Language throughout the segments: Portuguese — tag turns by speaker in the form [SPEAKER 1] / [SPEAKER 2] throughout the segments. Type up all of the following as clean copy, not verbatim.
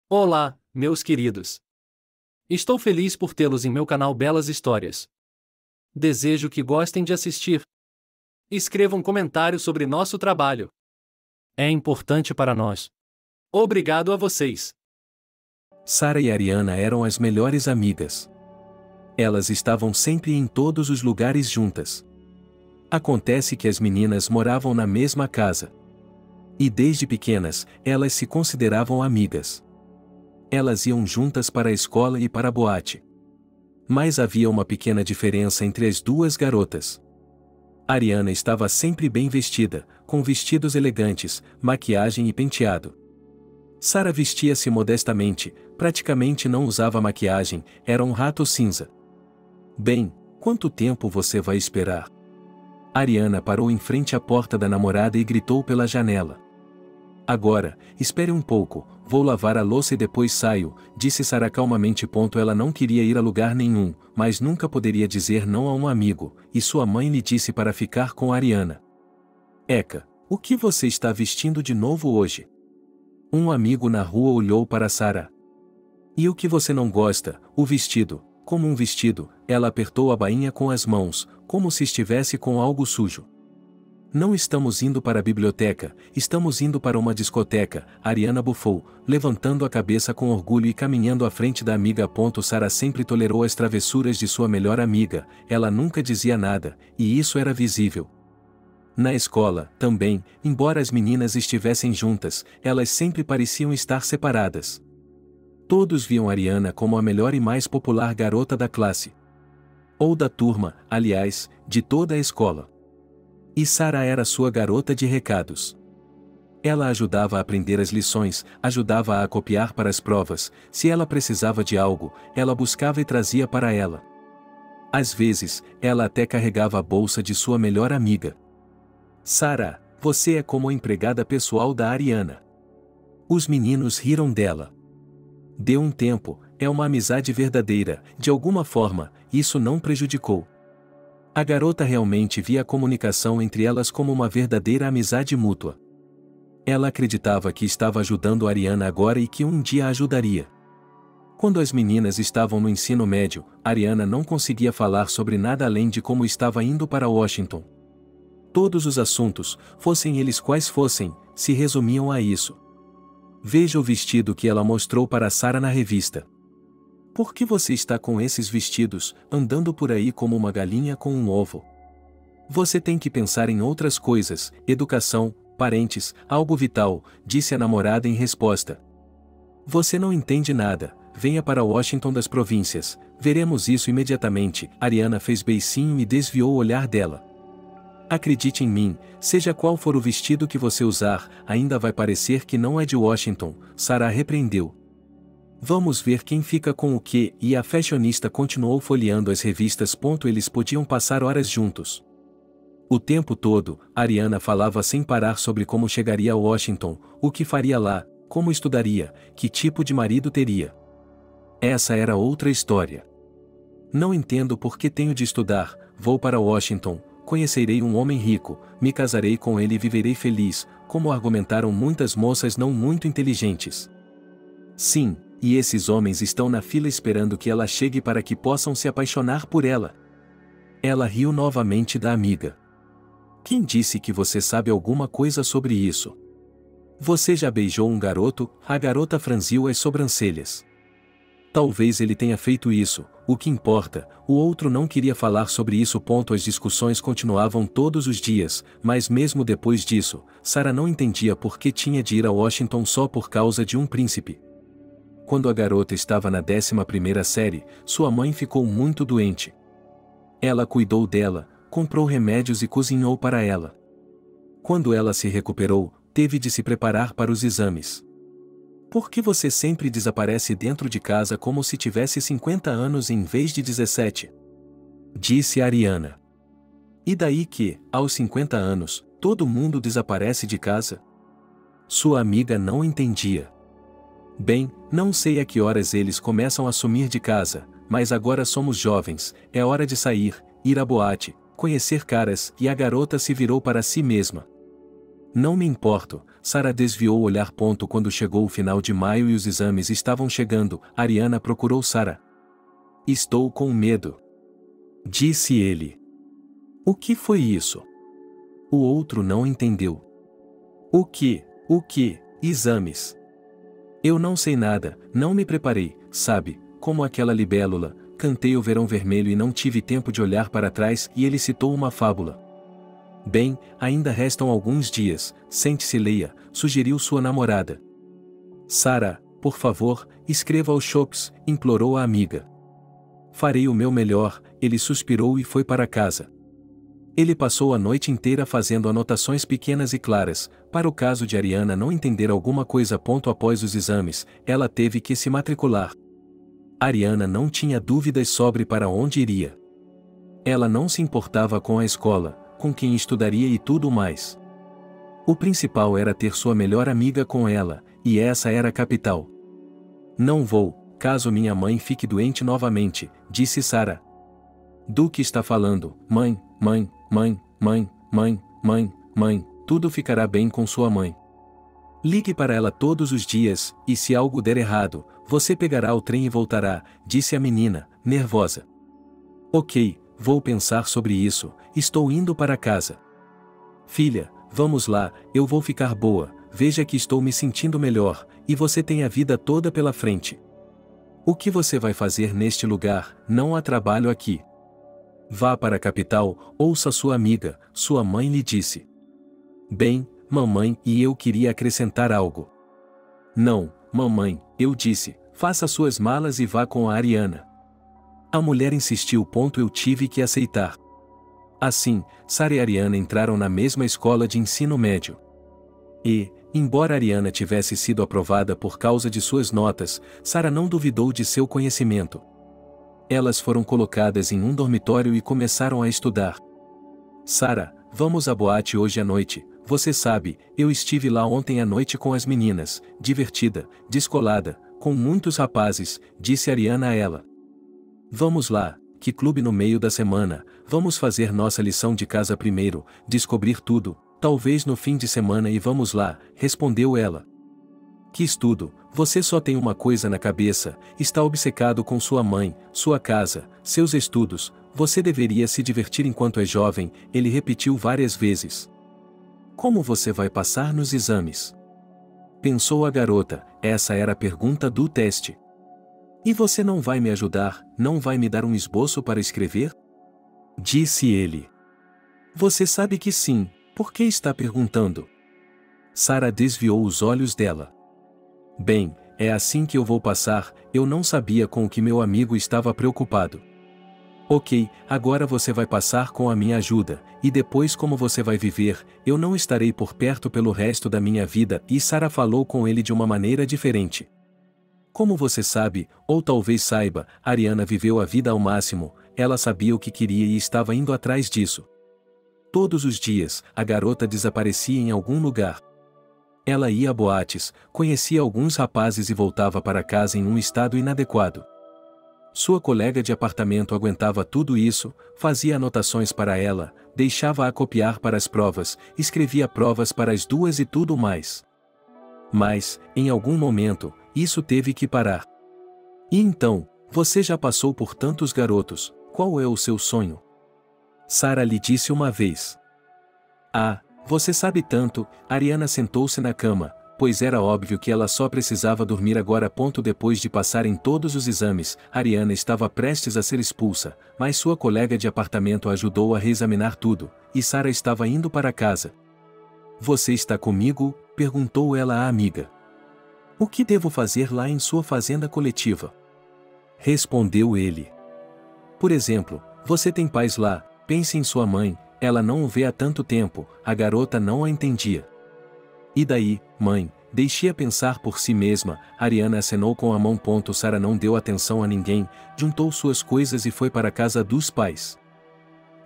[SPEAKER 1] Olá, meus queridos. Estou feliz por tê-los em meu canal Belas Histórias. Desejo que gostem de assistir. Escrevam comentários sobre nosso trabalho. É importante para nós. Obrigado a vocês.
[SPEAKER 2] Sara e Ariana eram as melhores amigas. Elas estavam sempre em todos os lugares juntas. Acontece que as meninas moravam na mesma casa. E desde pequenas, elas se consideravam amigas. Elas iam juntas para a escola e para a boate. Mas havia uma pequena diferença entre as duas garotas. Ariana estava sempre bem vestida, com vestidos elegantes, maquiagem e penteado. Sara vestia-se modestamente, praticamente não usava maquiagem, era um rato cinza. Bem, quanto tempo você vai esperar? Ariana parou em frente à porta da namorada e gritou pela janela. Agora, espere um pouco, vou lavar a louça e depois saio, disse Sara calmamente. Ela não queria ir a lugar nenhum, mas nunca poderia dizer não a um amigo, e sua mãe lhe disse para ficar com Ariana. Eka, o que você está vestindo de novo hoje? Um amigo na rua olhou para Sara. E o que você não gosta? O vestido. Como um vestido, ela apertou a bainha com as mãos, como se estivesse com algo sujo. Não estamos indo para a biblioteca, estamos indo para uma discoteca, Ariana bufou, levantando a cabeça com orgulho e caminhando à frente da amiga. Sara sempre tolerou as travessuras de sua melhor amiga, ela nunca dizia nada, e isso era visível. Na escola, também, embora as meninas estivessem juntas, elas sempre pareciam estar separadas. Todos viam Ariana como a melhor e mais popular garota da classe. Ou da turma, aliás, de toda a escola. E Sara era sua garota de recados. Ela ajudava a aprender as lições, ajudava a copiar para as provas, se ela precisava de algo, ela buscava e trazia para ela. Às vezes, ela até carregava a bolsa de sua melhor amiga. Sara, você é como a empregada pessoal da Ariana. Os meninos riram dela. Deu um tempo, é uma amizade verdadeira, de alguma forma, isso não prejudicou. A garota realmente via a comunicação entre elas como uma verdadeira amizade mútua. Ela acreditava que estava ajudando Ariana agora e que um dia a ajudaria. Quando as meninas estavam no ensino médio, Ariana não conseguia falar sobre nada além de como estava indo para Washington. Todos os assuntos, fossem eles quais fossem, se resumiam a isso. Veja o vestido que ela mostrou para Sara na revista. Por que você está com esses vestidos, andando por aí como uma galinha com um ovo? Você tem que pensar em outras coisas, educação, parentes, algo vital, disse a namorada em resposta. Você não entende nada, venha para Washington das províncias, veremos isso imediatamente. Ariana fez beicinho e desviou o olhar dela. Acredite em mim, seja qual for o vestido que você usar, ainda vai parecer que não é de Washington, Sara repreendeu. Vamos ver quem fica com o quê, e a fashionista continuou folheando as revistas. Eles podiam passar horas juntos. O tempo todo, Ariana falava sem parar sobre como chegaria a Washington, o que faria lá, como estudaria, que tipo de marido teria. Essa era outra história. Não entendo por que tenho de estudar, vou para Washington, conhecerei um homem rico, me casarei com ele e viverei feliz, como argumentaram muitas moças não muito inteligentes. Sim. E esses homens estão na fila esperando que ela chegue para que possam se apaixonar por ela. Ela riu novamente da amiga. Quem disse que você sabe alguma coisa sobre isso? Você já beijou um garoto? A garota franziu as sobrancelhas. Talvez ele tenha feito isso, o que importa, o outro não queria falar sobre isso. As discussões continuavam todos os dias, mas mesmo depois disso, Sara não entendia por que tinha de ir a Washington só por causa de um príncipe. Quando a garota estava na 11ª série, sua mãe ficou muito doente. Ela cuidou dela, comprou remédios e cozinhou para ela. Quando ela se recuperou, teve de se preparar para os exames. Por que você sempre desaparece dentro de casa como se tivesse 50 anos em vez de 17? Disse Ariana. E daí que, aos 50 anos, todo mundo desaparece de casa? Sua amiga não entendia. Bem, não sei a que horas eles começam a sumir de casa, mas agora somos jovens, é hora de sair, ir à boate, conhecer caras, e a garota se virou para si mesma. Não me importo. Sara desviou o olhar. Quando chegou o final de maio e os exames estavam chegando, Ariana procurou Sara. Estou com medo, disse ele. O que foi isso? O outro não entendeu. O que? Exames. Eu não sei nada, não me preparei, sabe, como aquela libélula, cantei o verão vermelho e não tive tempo de olhar para trás e ele citou uma fábula. Bem, ainda restam alguns dias, sente-se e leia, sugeriu sua namorada. Sara, por favor, escreva aos Chopps, implorou a amiga. Farei o meu melhor, ele suspirou e foi para casa. Ele passou a noite inteira fazendo anotações pequenas e claras, para o caso de Ariana não entender alguma coisa. Após os exames, ela teve que se matricular. Ariana não tinha dúvidas sobre para onde iria. Ela não se importava com a escola, com quem estudaria e tudo mais. O principal era ter sua melhor amiga com ela, e essa era a capital. Não vou, caso minha mãe fique doente novamente, disse Sara. Do que está falando, mãe, tudo ficará bem com sua mãe. Ligue para ela todos os dias, e se algo der errado, você pegará o trem e voltará, disse a menina, nervosa. Ok, vou pensar sobre isso, estou indo para casa. Filha, vamos lá, eu vou ficar boa, veja que estou me sentindo melhor, e você tem a vida toda pela frente. O que você vai fazer neste lugar? Não há trabalho aqui. Vá para a capital, ouça sua amiga, sua mãe lhe disse. Bem, mamãe, e eu queria acrescentar algo. Não, mamãe, eu disse, faça suas malas e vá com a Ariana. A mulher insistiu. Eu tive que aceitar. Assim, Sara e Ariana entraram na mesma escola de ensino médio. E, embora Ariana tivesse sido aprovada por causa de suas notas, Sara não duvidou de seu conhecimento. Elas foram colocadas em um dormitório e começaram a estudar. Sara, vamos à boate hoje à noite, você sabe, eu estive lá ontem à noite com as meninas, divertida, descolada, com muitos rapazes, disse Ariana a ela. Vamos lá, que clube no meio da semana, vamos fazer nossa lição de casa primeiro, descobrir tudo, talvez no fim de semana e vamos lá, respondeu ela. Que estudo, você só tem uma coisa na cabeça, está obcecado com sua mãe, sua casa, seus estudos, você deveria se divertir enquanto é jovem, ele repetiu várias vezes. Como você vai passar nos exames? Pensou a garota, essa era a pergunta do teste. E você não vai me ajudar, não vai me dar um esboço para escrever? Disse ele. Você sabe que sim, por que está perguntando? Sara desviou os olhos dela. Bem, é assim que eu vou passar, eu não sabia com o que meu amigo estava preocupado. Ok, agora você vai passar com a minha ajuda, e depois como você vai viver, eu não estarei por perto pelo resto da minha vida, e Sara falou com ele de uma maneira diferente. Como você sabe, ou talvez saiba, Ariana viveu a vida ao máximo, ela sabia o que queria e estava indo atrás disso. Todos os dias, a garota desaparecia em algum lugar. Ela ia a boates, conhecia alguns rapazes e voltava para casa em um estado inadequado. Sua colega de apartamento aguentava tudo isso, fazia anotações para ela, deixava-a copiar para as provas, escrevia provas para as duas e tudo mais. Mas, em algum momento, isso teve que parar. E então, você já passou por tantos garotos, qual é o seu sonho? Sara lhe disse uma vez. Ah, você sabe tanto, Ariana sentou-se na cama, pois era óbvio que ela só precisava dormir agora. Depois de passar em todos os exames, Ariana estava prestes a ser expulsa, mas sua colega de apartamento a ajudou a reexaminar tudo, e Sara estava indo para casa. Você está comigo? Perguntou ela à amiga. O que devo fazer lá em sua fazenda coletiva? Respondeu ele. Por exemplo, você tem pais lá, pense em sua mãe, ela não o vê há tanto tempo, a garota não a entendia. E daí, mãe, deixe-a pensar por si mesma, Ariana acenou com a mão. Sara não deu atenção a ninguém, juntou suas coisas e foi para a casa dos pais.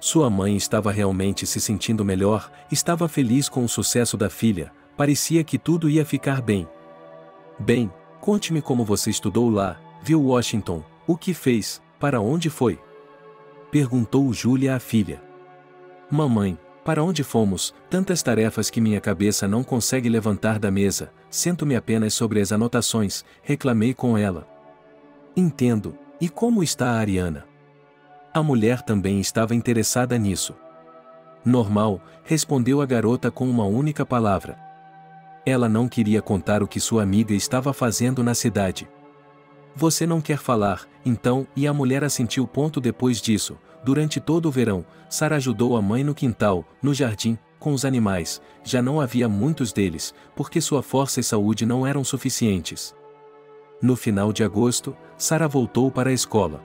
[SPEAKER 2] Sua mãe estava realmente se sentindo melhor, estava feliz com o sucesso da filha, parecia que tudo ia ficar bem. Bem, conte-me como você estudou lá, viu Washington, o que fez, para onde foi? Perguntou Júlia à filha. Mamãe, Para onde fomos? Tantas tarefas que minha cabeça não consegue levantar da mesa, sento-me apenas sobre as anotações, reclamei com ela. Entendo. E como está a Ariana? A mulher também estava interessada nisso. Normal, respondeu a garota com uma única palavra. Ela não queria contar o que sua amiga estava fazendo na cidade. Você não quer falar, então, e a mulher assentiu. Depois disso, durante todo o verão, Sara ajudou a mãe no quintal, no jardim, com os animais. Já não havia muitos deles, porque sua força e saúde não eram suficientes. No final de agosto, Sara voltou para a escola.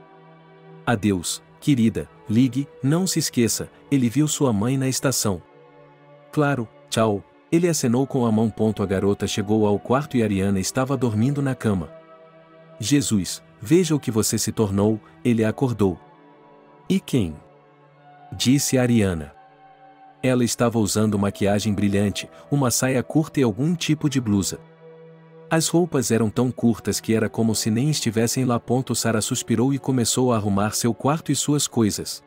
[SPEAKER 2] Adeus, querida, ligue, não se esqueça, ele viu sua mãe na estação. Claro, tchau, ele acenou com a mão. A garota chegou ao quarto e Ariana estava dormindo na cama. Jesus, veja o que você se tornou, ele a acordou. E quem? Disse Ariana. Ela estava usando maquiagem brilhante, uma saia curta e algum tipo de blusa. As roupas eram tão curtas que era como se nem estivessem lá. Sara suspirou e começou a arrumar seu quarto e suas coisas.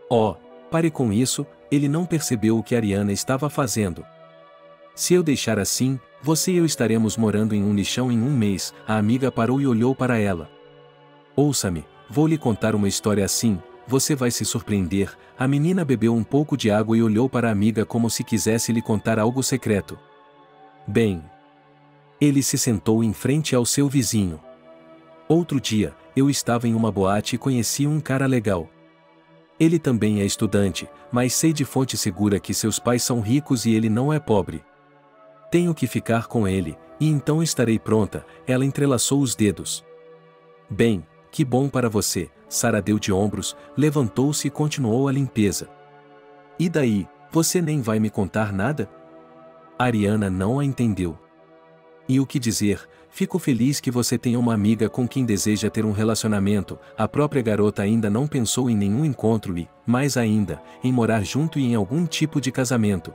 [SPEAKER 2] Oh, pare com isso, ele não percebeu o que Ariana estava fazendo. Se eu deixar assim, você e eu estaremos morando em um lixão em um mês. A amiga parou e olhou para ela. Ouça-me, vou lhe contar uma história assim, você vai se surpreender. A menina bebeu um pouco de água e olhou para a amiga como se quisesse lhe contar algo secreto. Bem. Ele se sentou em frente ao seu vizinho. Outro dia, eu estava em uma boate e conheci um cara legal. Ele também é estudante, mas sei de fonte segura que seus pais são ricos e ele não é pobre. Tenho que ficar com ele, e então estarei pronta. Ela entrelaçou os dedos. Bem, que bom para você, Sara deu de ombros, levantou-se e continuou a limpeza. E daí, você nem vai me contar nada? Ariana não a entendeu. E o que dizer? Fico feliz que você tenha uma amiga com quem deseja ter um relacionamento. A própria garota ainda não pensou em nenhum encontro e, mais ainda, em morar junto e em algum tipo de casamento.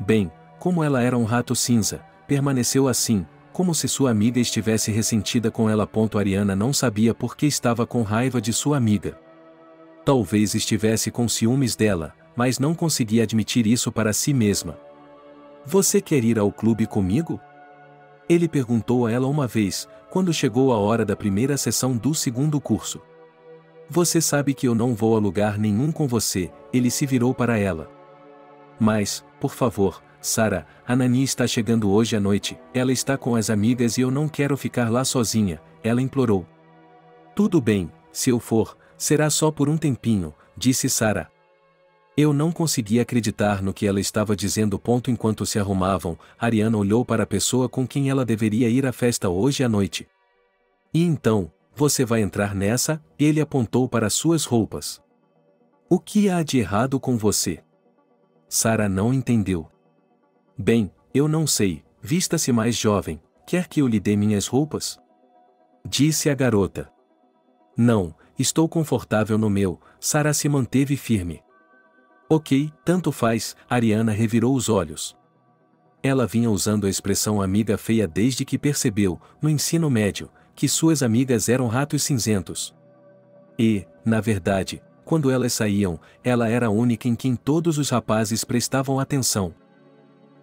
[SPEAKER 2] Bem, como ela era um rato cinza, permaneceu assim, como se sua amiga estivesse ressentida com ela. Ariana não sabia por que estava com raiva de sua amiga. Talvez estivesse com ciúmes dela, mas não conseguia admitir isso para si mesma. Você quer ir ao clube comigo? Ele perguntou a ela uma vez, quando chegou a hora da primeira sessão do segundo curso. Você sabe que eu não vou a lugar nenhum com você, ele se virou para ela. Mas, por favor, Sara, a Nani está chegando hoje à noite, ela está com as amigas e eu não quero ficar lá sozinha, ela implorou. Tudo bem, se eu for, será só por um tempinho, disse Sara. Eu não conseguia acreditar no que ela estava dizendo. Enquanto se arrumavam, Ariana olhou para a pessoa com quem ela deveria ir à festa hoje à noite. E então, você vai entrar nessa? Ele apontou para suas roupas. O que há de errado com você? Sara não entendeu. Bem, eu não sei, vista-se mais jovem, quer que eu lhe dê minhas roupas? Disse a garota. Não, estou confortável no meu. Sara se manteve firme. Ok, tanto faz, Ariana revirou os olhos. Ela vinha usando a expressão amiga feia desde que percebeu, no ensino médio, que suas amigas eram ratos cinzentos. E, na verdade, quando elas saíam, ela era a única em quem todos os rapazes prestavam atenção.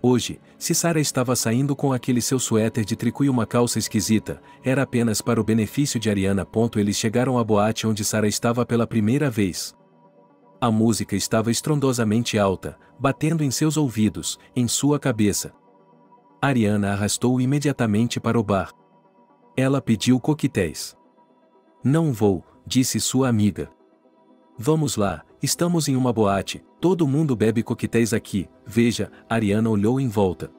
[SPEAKER 2] Hoje, se Sara estava saindo com aquele seu suéter de tricô e uma calça esquisita, era apenas para o benefício de Ariana. Eles chegaram à boate onde Sara estava pela primeira vez. A música estava estrondosamente alta, batendo em seus ouvidos, em sua cabeça. Ariana arrastou-o imediatamente para o bar. Ela pediu coquetéis. Não vou, disse sua amiga. Vamos lá, estamos em uma boate, todo mundo bebe coquetéis aqui, veja, Ariana olhou em volta.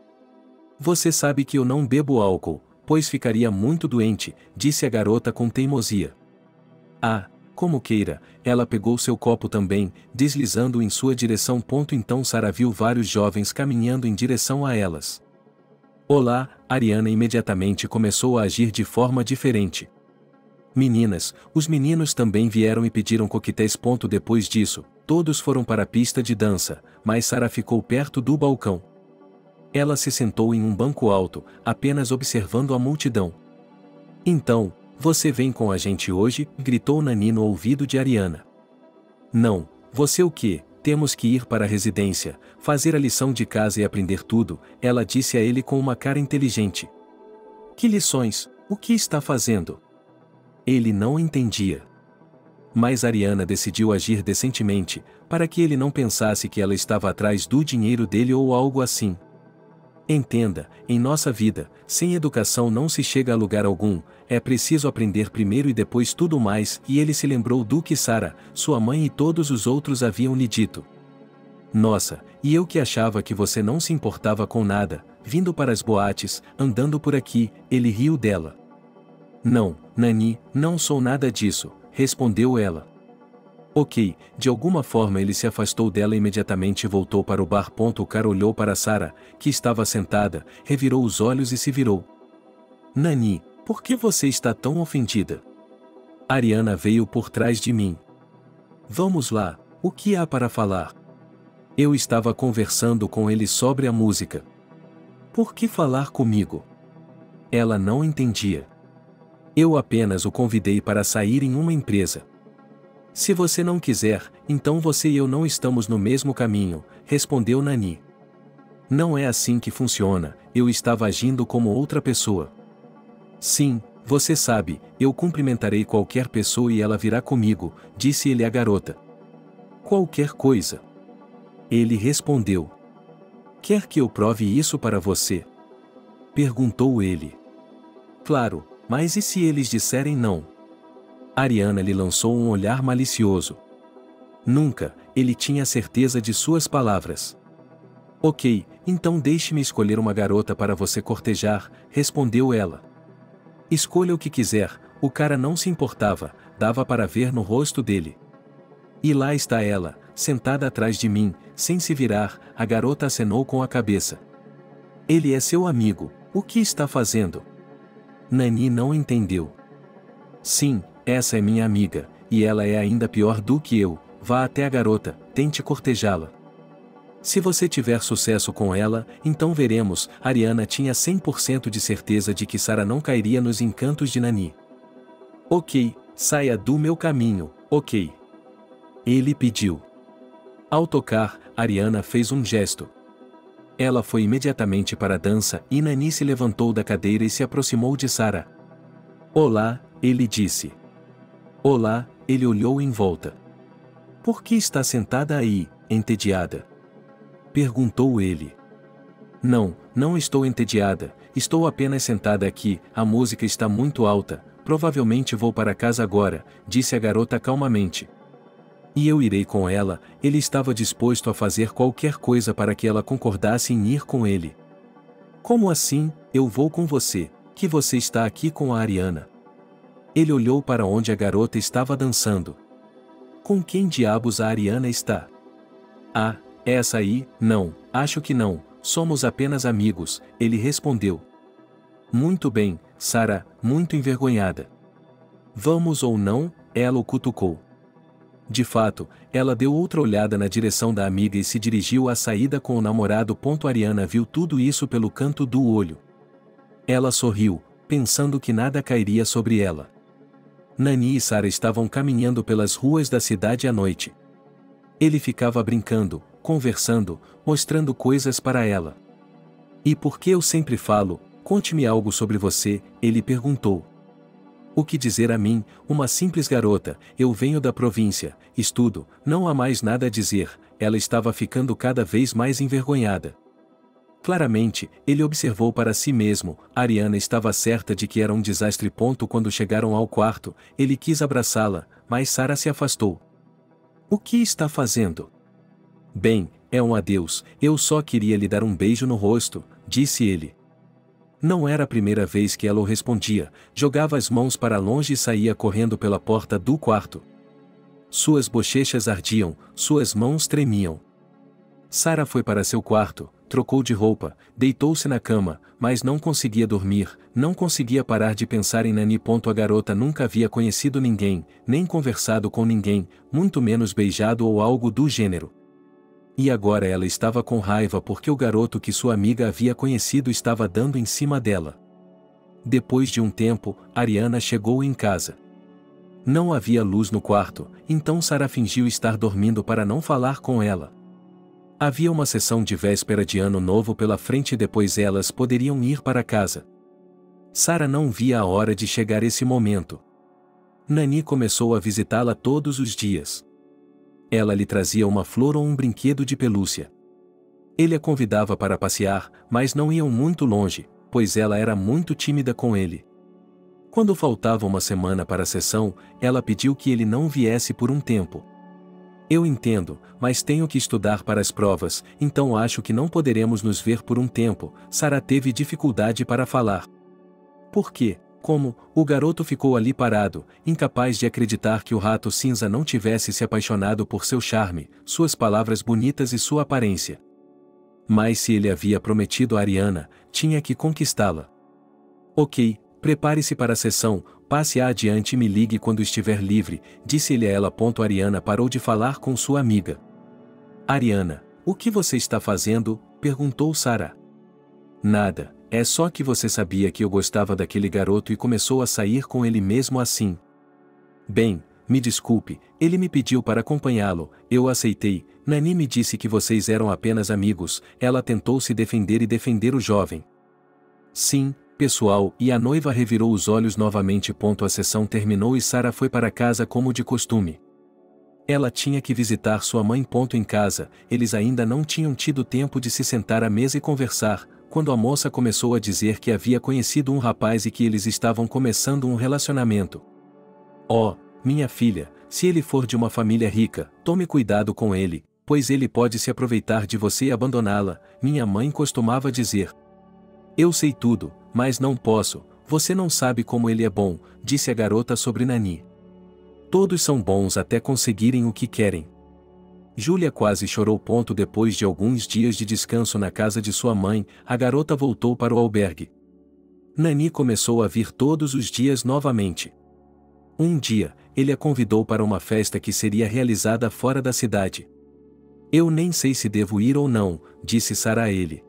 [SPEAKER 2] Você sabe que eu não bebo álcool, pois ficaria muito doente, disse a garota com teimosia. Ah, como queira, ela pegou seu copo também, deslizando-o em sua direção. Então Sara viu vários jovens caminhando em direção a elas. Olá, Ariana imediatamente começou a agir de forma diferente. Meninas, os meninos também vieram e pediram coquetéis. Depois disso, todos foram para a pista de dança, mas Sara ficou perto do balcão. Ela se sentou em um banco alto, apenas observando a multidão. Então, você vem com a gente hoje? Gritou Nani no ouvido de Ariana. Não, você o quê? Temos que ir para a residência, fazer a lição de casa e aprender tudo, ela disse a ele com uma cara inteligente. Que lições? O que está fazendo? Ele não entendia. Mas Ariana decidiu agir decentemente, para que ele não pensasse que ela estava atrás do dinheiro dele ou algo assim. Entenda, em nossa vida, sem educação não se chega a lugar algum, é preciso aprender primeiro e depois tudo mais, e ele se lembrou do que Sarah, sua mãe e todos os outros haviam lhe dito. Nossa, e eu que achava que você não se importava com nada, vindo para as boates, andando por aqui, ele riu dela. Não, Nani, não sou nada disso, respondeu ela. Ok, de alguma forma ele se afastou dela imediatamente e voltou para o bar. O cara olhou para Sarah, que estava sentada, revirou os olhos e se virou. Nani, por que você está tão ofendida? Ariana veio por trás de mim. Vamos lá, o que há para falar? Eu estava conversando com ele sobre a música. Por que falar comigo? Ela não entendia. Eu apenas o convidei para sair em uma empresa. Se você não quiser, então você e eu não estamos no mesmo caminho, respondeu Nani. Não é assim que funciona, eu estava agindo como outra pessoa. Sim, você sabe, eu cumprimentarei qualquer pessoa e ela virá comigo, disse ele à garota. Qualquer coisa. Ele respondeu. Quer que eu prove isso para você? Perguntou ele. Claro, mas e se eles disserem não? Ariana lhe lançou um olhar malicioso. Nunca, ele tinha certeza de suas palavras. Ok, então deixe-me escolher uma garota para você cortejar, respondeu ela. Escolha o que quiser, o cara não se importava, dava para ver no rosto dele. E lá está ela, sentada atrás de mim, sem se virar, a garota acenou com a cabeça. Ele é seu amigo, o que está fazendo? Nani não entendeu. Sim, essa é minha amiga, e ela é ainda pior do que eu, vá até a garota, tente cortejá-la. Se você tiver sucesso com ela, então veremos, Ariana tinha 100% de certeza de que Sarah não cairia nos encantos de Nani. Ok, saia do meu caminho, ok. Ele pediu. Ao tocar, Ariana fez um gesto. Ela foi imediatamente para a dança e Nani se levantou da cadeira e se aproximou de Sarah. Olá, ele disse. Olá, ele olhou em volta. Por que está sentada aí, entediada? Perguntou ele. Não estou entediada, estou apenas sentada aqui, a música está muito alta, provavelmente vou para casa agora, disse a garota calmamente. E eu irei com ela, ele estava disposto a fazer qualquer coisa para que ela concordasse em ir com ele. Como assim, eu vou com você, que você está aqui com a Ariana? Ele olhou para onde a garota estava dançando. Com quem diabos a Ariana está? Ah, essa aí, não, acho que não, somos apenas amigos, ele respondeu. Muito bem, Sarah, muito envergonhada. Vamos ou não, ela o cutucou. De fato, ela deu outra olhada na direção da amiga e se dirigiu à saída com o namorado. Ariana viu tudo isso pelo canto do olho. Ela sorriu, pensando que nada cairia sobre ela. Nani e Sarah estavam caminhando pelas ruas da cidade à noite. Ele ficava brincando, conversando, mostrando coisas para ela. E por que eu sempre falo, conte-me algo sobre você, ele perguntou. O que dizer a mim, uma simples garota, eu venho da província, estudo, não há mais nada a dizer, ela estava ficando cada vez mais envergonhada. Claramente, ele observou para si mesmo, Ariana estava certa de que era um desastre. Quando chegaram ao quarto, ele quis abraçá-la, mas Sarah se afastou. O que está fazendo? Bem, é um adeus, eu só queria lhe dar um beijo no rosto, disse ele. Não era a primeira vez que ela o respondia, jogava as mãos para longe e saía correndo pela porta do quarto. Suas bochechas ardiam, suas mãos tremiam. Sarah foi para seu quarto, trocou de roupa, deitou-se na cama, mas não conseguia dormir, não conseguia parar de pensar em Nani. A garota nunca havia conhecido ninguém, nem conversado com ninguém, muito menos beijado ou algo do gênero. E agora ela estava com raiva porque o garoto que sua amiga havia conhecido estava dando em cima dela. Depois de um tempo, Ariana chegou em casa. Não havia luz no quarto, então Sara fingiu estar dormindo para não falar com ela. Havia uma sessão de véspera de Ano Novo pela frente e depois elas poderiam ir para casa. Sara não via a hora de chegar esse momento. Nani começou a visitá-la todos os dias. Ela lhe trazia uma flor ou um brinquedo de pelúcia. Ele a convidava para passear, mas não iam muito longe, pois ela era muito tímida com ele. Quando faltava uma semana para a sessão, ela pediu que ele não viesse por um tempo. Eu entendo, mas tenho que estudar para as provas, então acho que não poderemos nos ver por um tempo. Sara teve dificuldade para falar. Por quê? Como? O garoto ficou ali parado, incapaz de acreditar que o rato cinza não tivesse se apaixonado por seu charme, suas palavras bonitas e sua aparência. Mas se ele havia prometido a Ariana, tinha que conquistá-la. Ok, prepare-se para a sessão, passe adiante e me ligue quando estiver livre, disse ele a ela. Ariana parou de falar com sua amiga. Ariana, o que você está fazendo? Perguntou Sara. Nada, é só que você sabia que eu gostava daquele garoto e começou a sair com ele mesmo assim. Bem, me desculpe, ele me pediu para acompanhá-lo, eu aceitei. Nani me disse que vocês eram apenas amigos. Ela tentou se defender e defender o jovem. Sim, pessoal, e a noiva revirou os olhos novamente. A sessão terminou e Sara foi para casa como de costume. Ela tinha que visitar sua mãe. Em casa, eles ainda não tinham tido tempo de se sentar à mesa e conversar, quando a moça começou a dizer que havia conhecido um rapaz e que eles estavam começando um relacionamento. Oh, minha filha, se ele for de uma família rica, tome cuidado com ele, pois ele pode se aproveitar de você e abandoná-la, minha mãe costumava dizer. Eu sei tudo, mas não posso, você não sabe como ele é bom, disse a garota sobre Nani. Todos são bons até conseguirem o que querem. Júlia quase chorou. Depois de alguns dias de descanso na casa de sua mãe, a garota voltou para o albergue. Nani começou a vir todos os dias novamente. Um dia, ele a convidou para uma festa que seria realizada fora da cidade. Eu nem sei se devo ir ou não, disse Sara a ele.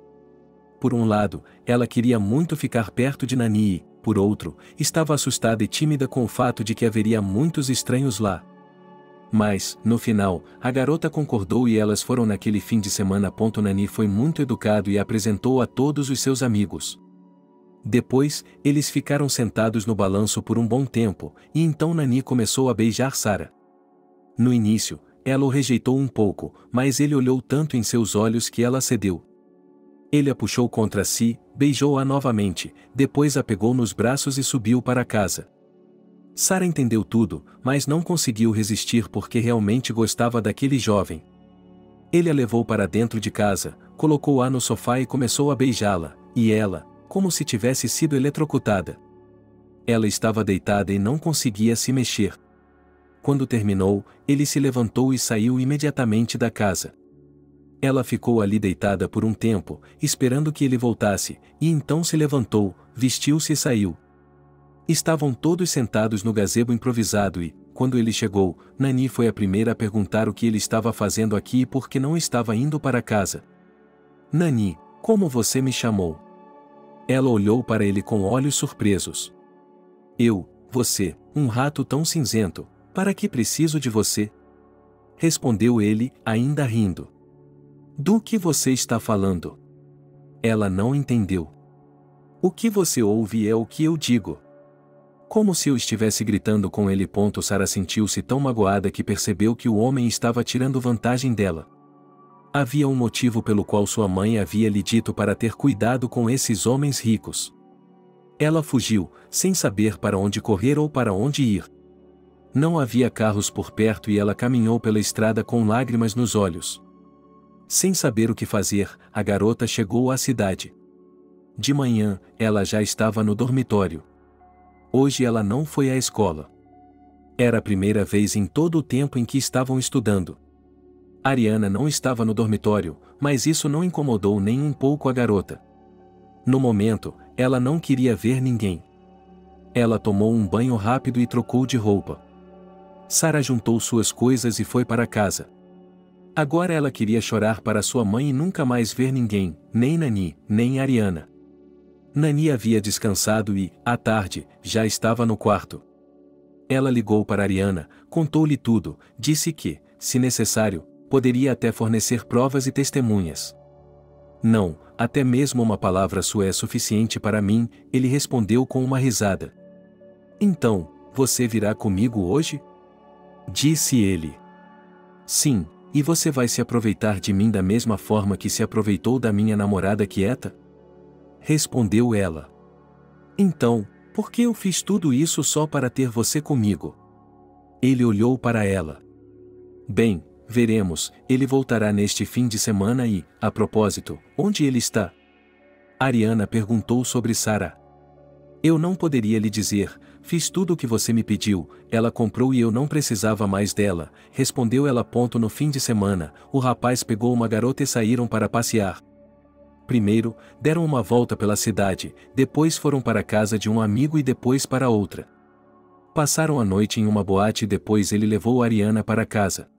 [SPEAKER 2] Por um lado, ela queria muito ficar perto de Nani e, por outro, estava assustada e tímida com o fato de que haveria muitos estranhos lá. Mas, no final, a garota concordou e elas foram naquele fim de semana. Nani foi muito educado e apresentou a todos os seus amigos. Depois, eles ficaram sentados no balanço por um bom tempo, e então Nani começou a beijar Sara. No início, ela o rejeitou um pouco, mas ele olhou tanto em seus olhos que ela cedeu. Ele a puxou contra si, beijou-a novamente, depois a pegou nos braços e subiu para casa. Sara entendeu tudo, mas não conseguiu resistir porque realmente gostava daquele jovem. Ele a levou para dentro de casa, colocou-a no sofá e começou a beijá-la, e ela, como se tivesse sido eletrocutada. Ela estava deitada e não conseguia se mexer. Quando terminou, ele se levantou e saiu imediatamente da casa. Ela ficou ali deitada por um tempo, esperando que ele voltasse, e então se levantou, vestiu-se e saiu. Estavam todos sentados no gazebo improvisado e, quando ele chegou, Nani foi a primeira a perguntar o que ele estava fazendo aqui e por que não estava indo para casa. Nani, como você me chamou? Ela olhou para ele com olhos surpresos. Você, um rato tão cinzento, para que preciso de você? Respondeu ele, ainda rindo. Do que você está falando? Ela não entendeu. O que você ouve é o que eu digo. Como se eu estivesse gritando com ele. Sara sentiu-se tão magoada que percebeu que o homem estava tirando vantagem dela. Havia um motivo pelo qual sua mãe havia lhe dito para ter cuidado com esses homens ricos. Ela fugiu, sem saber para onde correr ou para onde ir. Não havia carros por perto e ela caminhou pela estrada com lágrimas nos olhos. Sem saber o que fazer, a garota chegou à cidade. De manhã, ela já estava no dormitório. Hoje ela não foi à escola. Era a primeira vez em todo o tempo em que estavam estudando. Ariana não estava no dormitório, mas isso não incomodou nem um pouco a garota. No momento, ela não queria ver ninguém. Ela tomou um banho rápido e trocou de roupa. Sara juntou suas coisas e foi para casa. Agora ela queria chorar para sua mãe e nunca mais ver ninguém, nem Nani, nem Ariana. Nani havia descansado e, à tarde, já estava no quarto. Ela ligou para Ariana, contou-lhe tudo, disse que, se necessário, poderia até fornecer provas e testemunhas. Não, até mesmo uma palavra sua é suficiente para mim, ele respondeu com uma risada. Então, você virá comigo hoje? Disse ele. Sim, e você vai se aproveitar de mim da mesma forma que se aproveitou da minha namorada quieta? Respondeu ela. Então, por que eu fiz tudo isso só para ter você comigo? Ele olhou para ela. Bem, veremos, ele voltará neste fim de semana e, a propósito, onde ele está? Ariana perguntou sobre Sarah. Eu não poderia lhe dizer, fiz tudo o que você me pediu, ela comprou e eu não precisava mais dela, respondeu ela. No fim de semana, o rapaz pegou uma garota e saíram para passear. Primeiro, deram uma volta pela cidade, depois foram para a casa de um amigo e depois para outra. Passaram a noite em uma boate e depois ele levou Ariana para casa.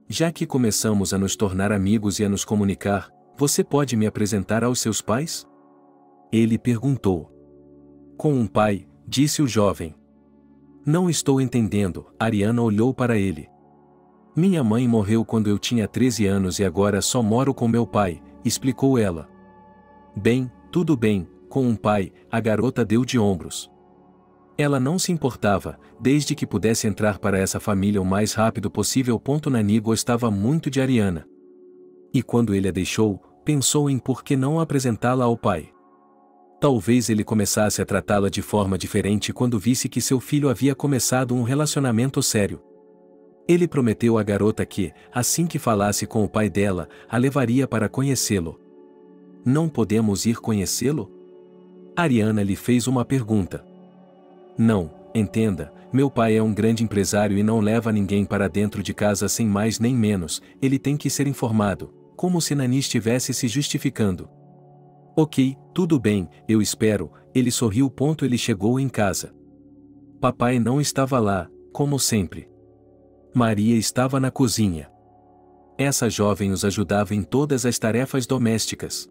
[SPEAKER 2] Já que começamos a nos tornar amigos e a nos comunicar, você pode me apresentar aos seus pais? Ele perguntou. Com um pai, disse o jovem. Não estou entendendo, Ariana olhou para ele. Minha mãe morreu quando eu tinha 13 anos e agora só moro com meu pai, explicou ela. Bem, tudo bem, com um pai, a garota deu de ombros. Ela não se importava, desde que pudesse entrar para essa família o mais rápido possível. Nani gostava muito de Ariana. E quando ele a deixou, pensou em por que não apresentá-la ao pai. Talvez ele começasse a tratá-la de forma diferente quando visse que seu filho havia começado um relacionamento sério. Ele prometeu à garota que, assim que falasse com o pai dela, a levaria para conhecê-lo. Não podemos ir conhecê-lo? Ariana lhe fez uma pergunta. Não, entenda, meu pai é um grande empresário e não leva ninguém para dentro de casa sem mais nem menos, ele tem que ser informado, como se Nani estivesse se justificando. Ok, tudo bem, eu espero, ele sorriu. Ele chegou em casa. Papai não estava lá, como sempre. Maria estava na cozinha. Essa jovem os ajudava em todas as tarefas domésticas.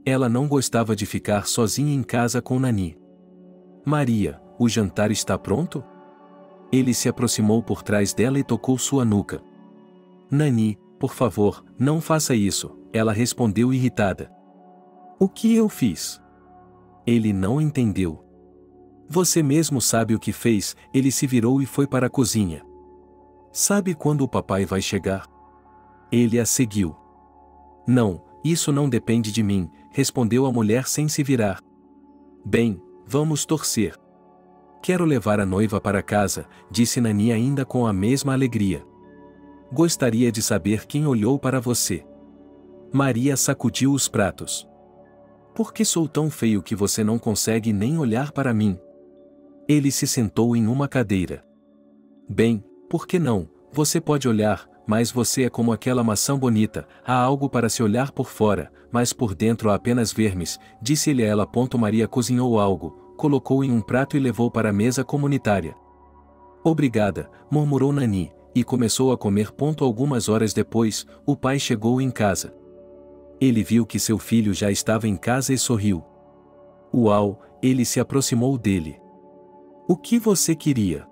[SPEAKER 2] Ela não gostava de ficar sozinha em casa com Nani. Maria, o jantar está pronto? Ele se aproximou por trás dela e tocou sua nuca. Nani, por favor, não faça isso, ela respondeu irritada. O que eu fiz? Ele não entendeu. Você mesmo sabe o que fez, ele se virou e foi para a cozinha. Sabe quando o papai vai chegar? Ele a seguiu. Não, isso não depende de mim, respondeu a mulher sem se virar. Bem, vamos torcer. Quero levar a noiva para casa, disse Nani ainda com a mesma alegria. Gostaria de saber quem olhou para você. Maria sacudiu os pratos. Por que sou tão feio que você não consegue nem olhar para mim? Ele se sentou em uma cadeira. Bem, por que não? Você pode olhar, mas você é como aquela maçã bonita, há algo para se olhar por fora, mas por dentro há apenas vermes, disse ele a ela. Maria cozinhou algo, colocou em um prato e levou para a mesa comunitária. Obrigada, murmurou Nani, e começou a comer. Algumas horas depois, o pai chegou em casa. Ele viu que seu filho já estava em casa e sorriu. Uau, ele se aproximou dele. O que você queria?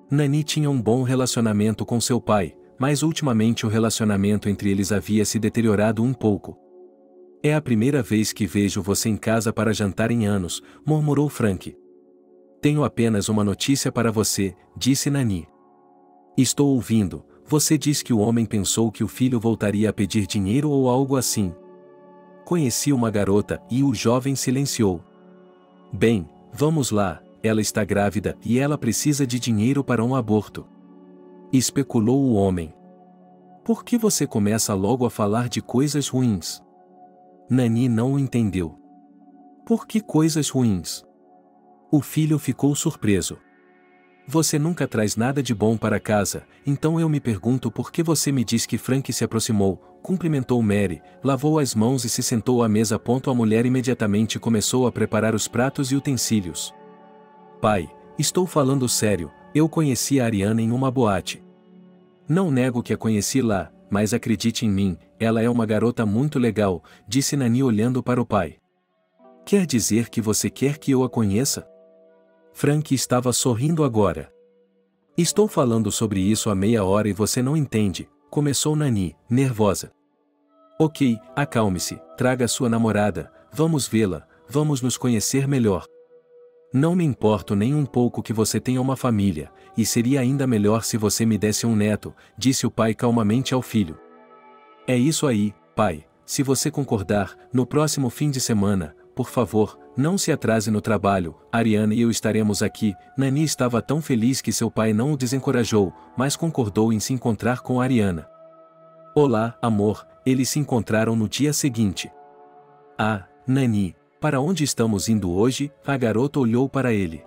[SPEAKER 2] Nani tinha um bom relacionamento com seu pai, mas ultimamente o relacionamento entre eles havia se deteriorado um pouco. É a primeira vez que vejo você em casa para jantar em anos, murmurou Frank. Tenho apenas uma notícia para você, disse Nani. Estou ouvindo. Você diz que o homem pensou que o filho voltaria a pedir dinheiro ou algo assim. Conheci uma garota e o jovem silenciou. Bem, vamos lá, ela está grávida e ela precisa de dinheiro para um aborto. Especulou o homem. Por que você começa logo a falar de coisas ruins? Nani não o entendeu. Por que coisas ruins? O filho ficou surpreso. Você nunca traz nada de bom para casa, então eu me pergunto por que você me diz que Frank se aproximou, cumprimentou Mary, lavou as mãos e se sentou à mesa. A mulher imediatamente começou a preparar os pratos e utensílios. Pai, estou falando sério, eu conheci a Ariana em uma boate. Não nego que a conheci lá, mas acredite em mim, ela é uma garota muito legal, disse Nani olhando para o pai. Quer dizer que você quer que eu a conheça? Frank estava sorrindo agora. Estou falando sobre isso há meia hora e você não entende, começou Nani, nervosa. Ok, acalme-se, traga sua namorada, vamos vê-la, vamos nos conhecer melhor. Não me importo nem um pouco que você tenha uma família, e seria ainda melhor se você me desse um neto, disse o pai calmamente ao filho. É isso aí, pai, se você concordar, no próximo fim de semana, por favor, não se atrase no trabalho, Ariana e eu estaremos aqui. Nani estava tão feliz que seu pai não o desencorajou, mas concordou em se encontrar com Ariana. Olá, amor, eles se encontraram no dia seguinte. Ah, Nani, para onde estamos indo hoje? A garota olhou para ele.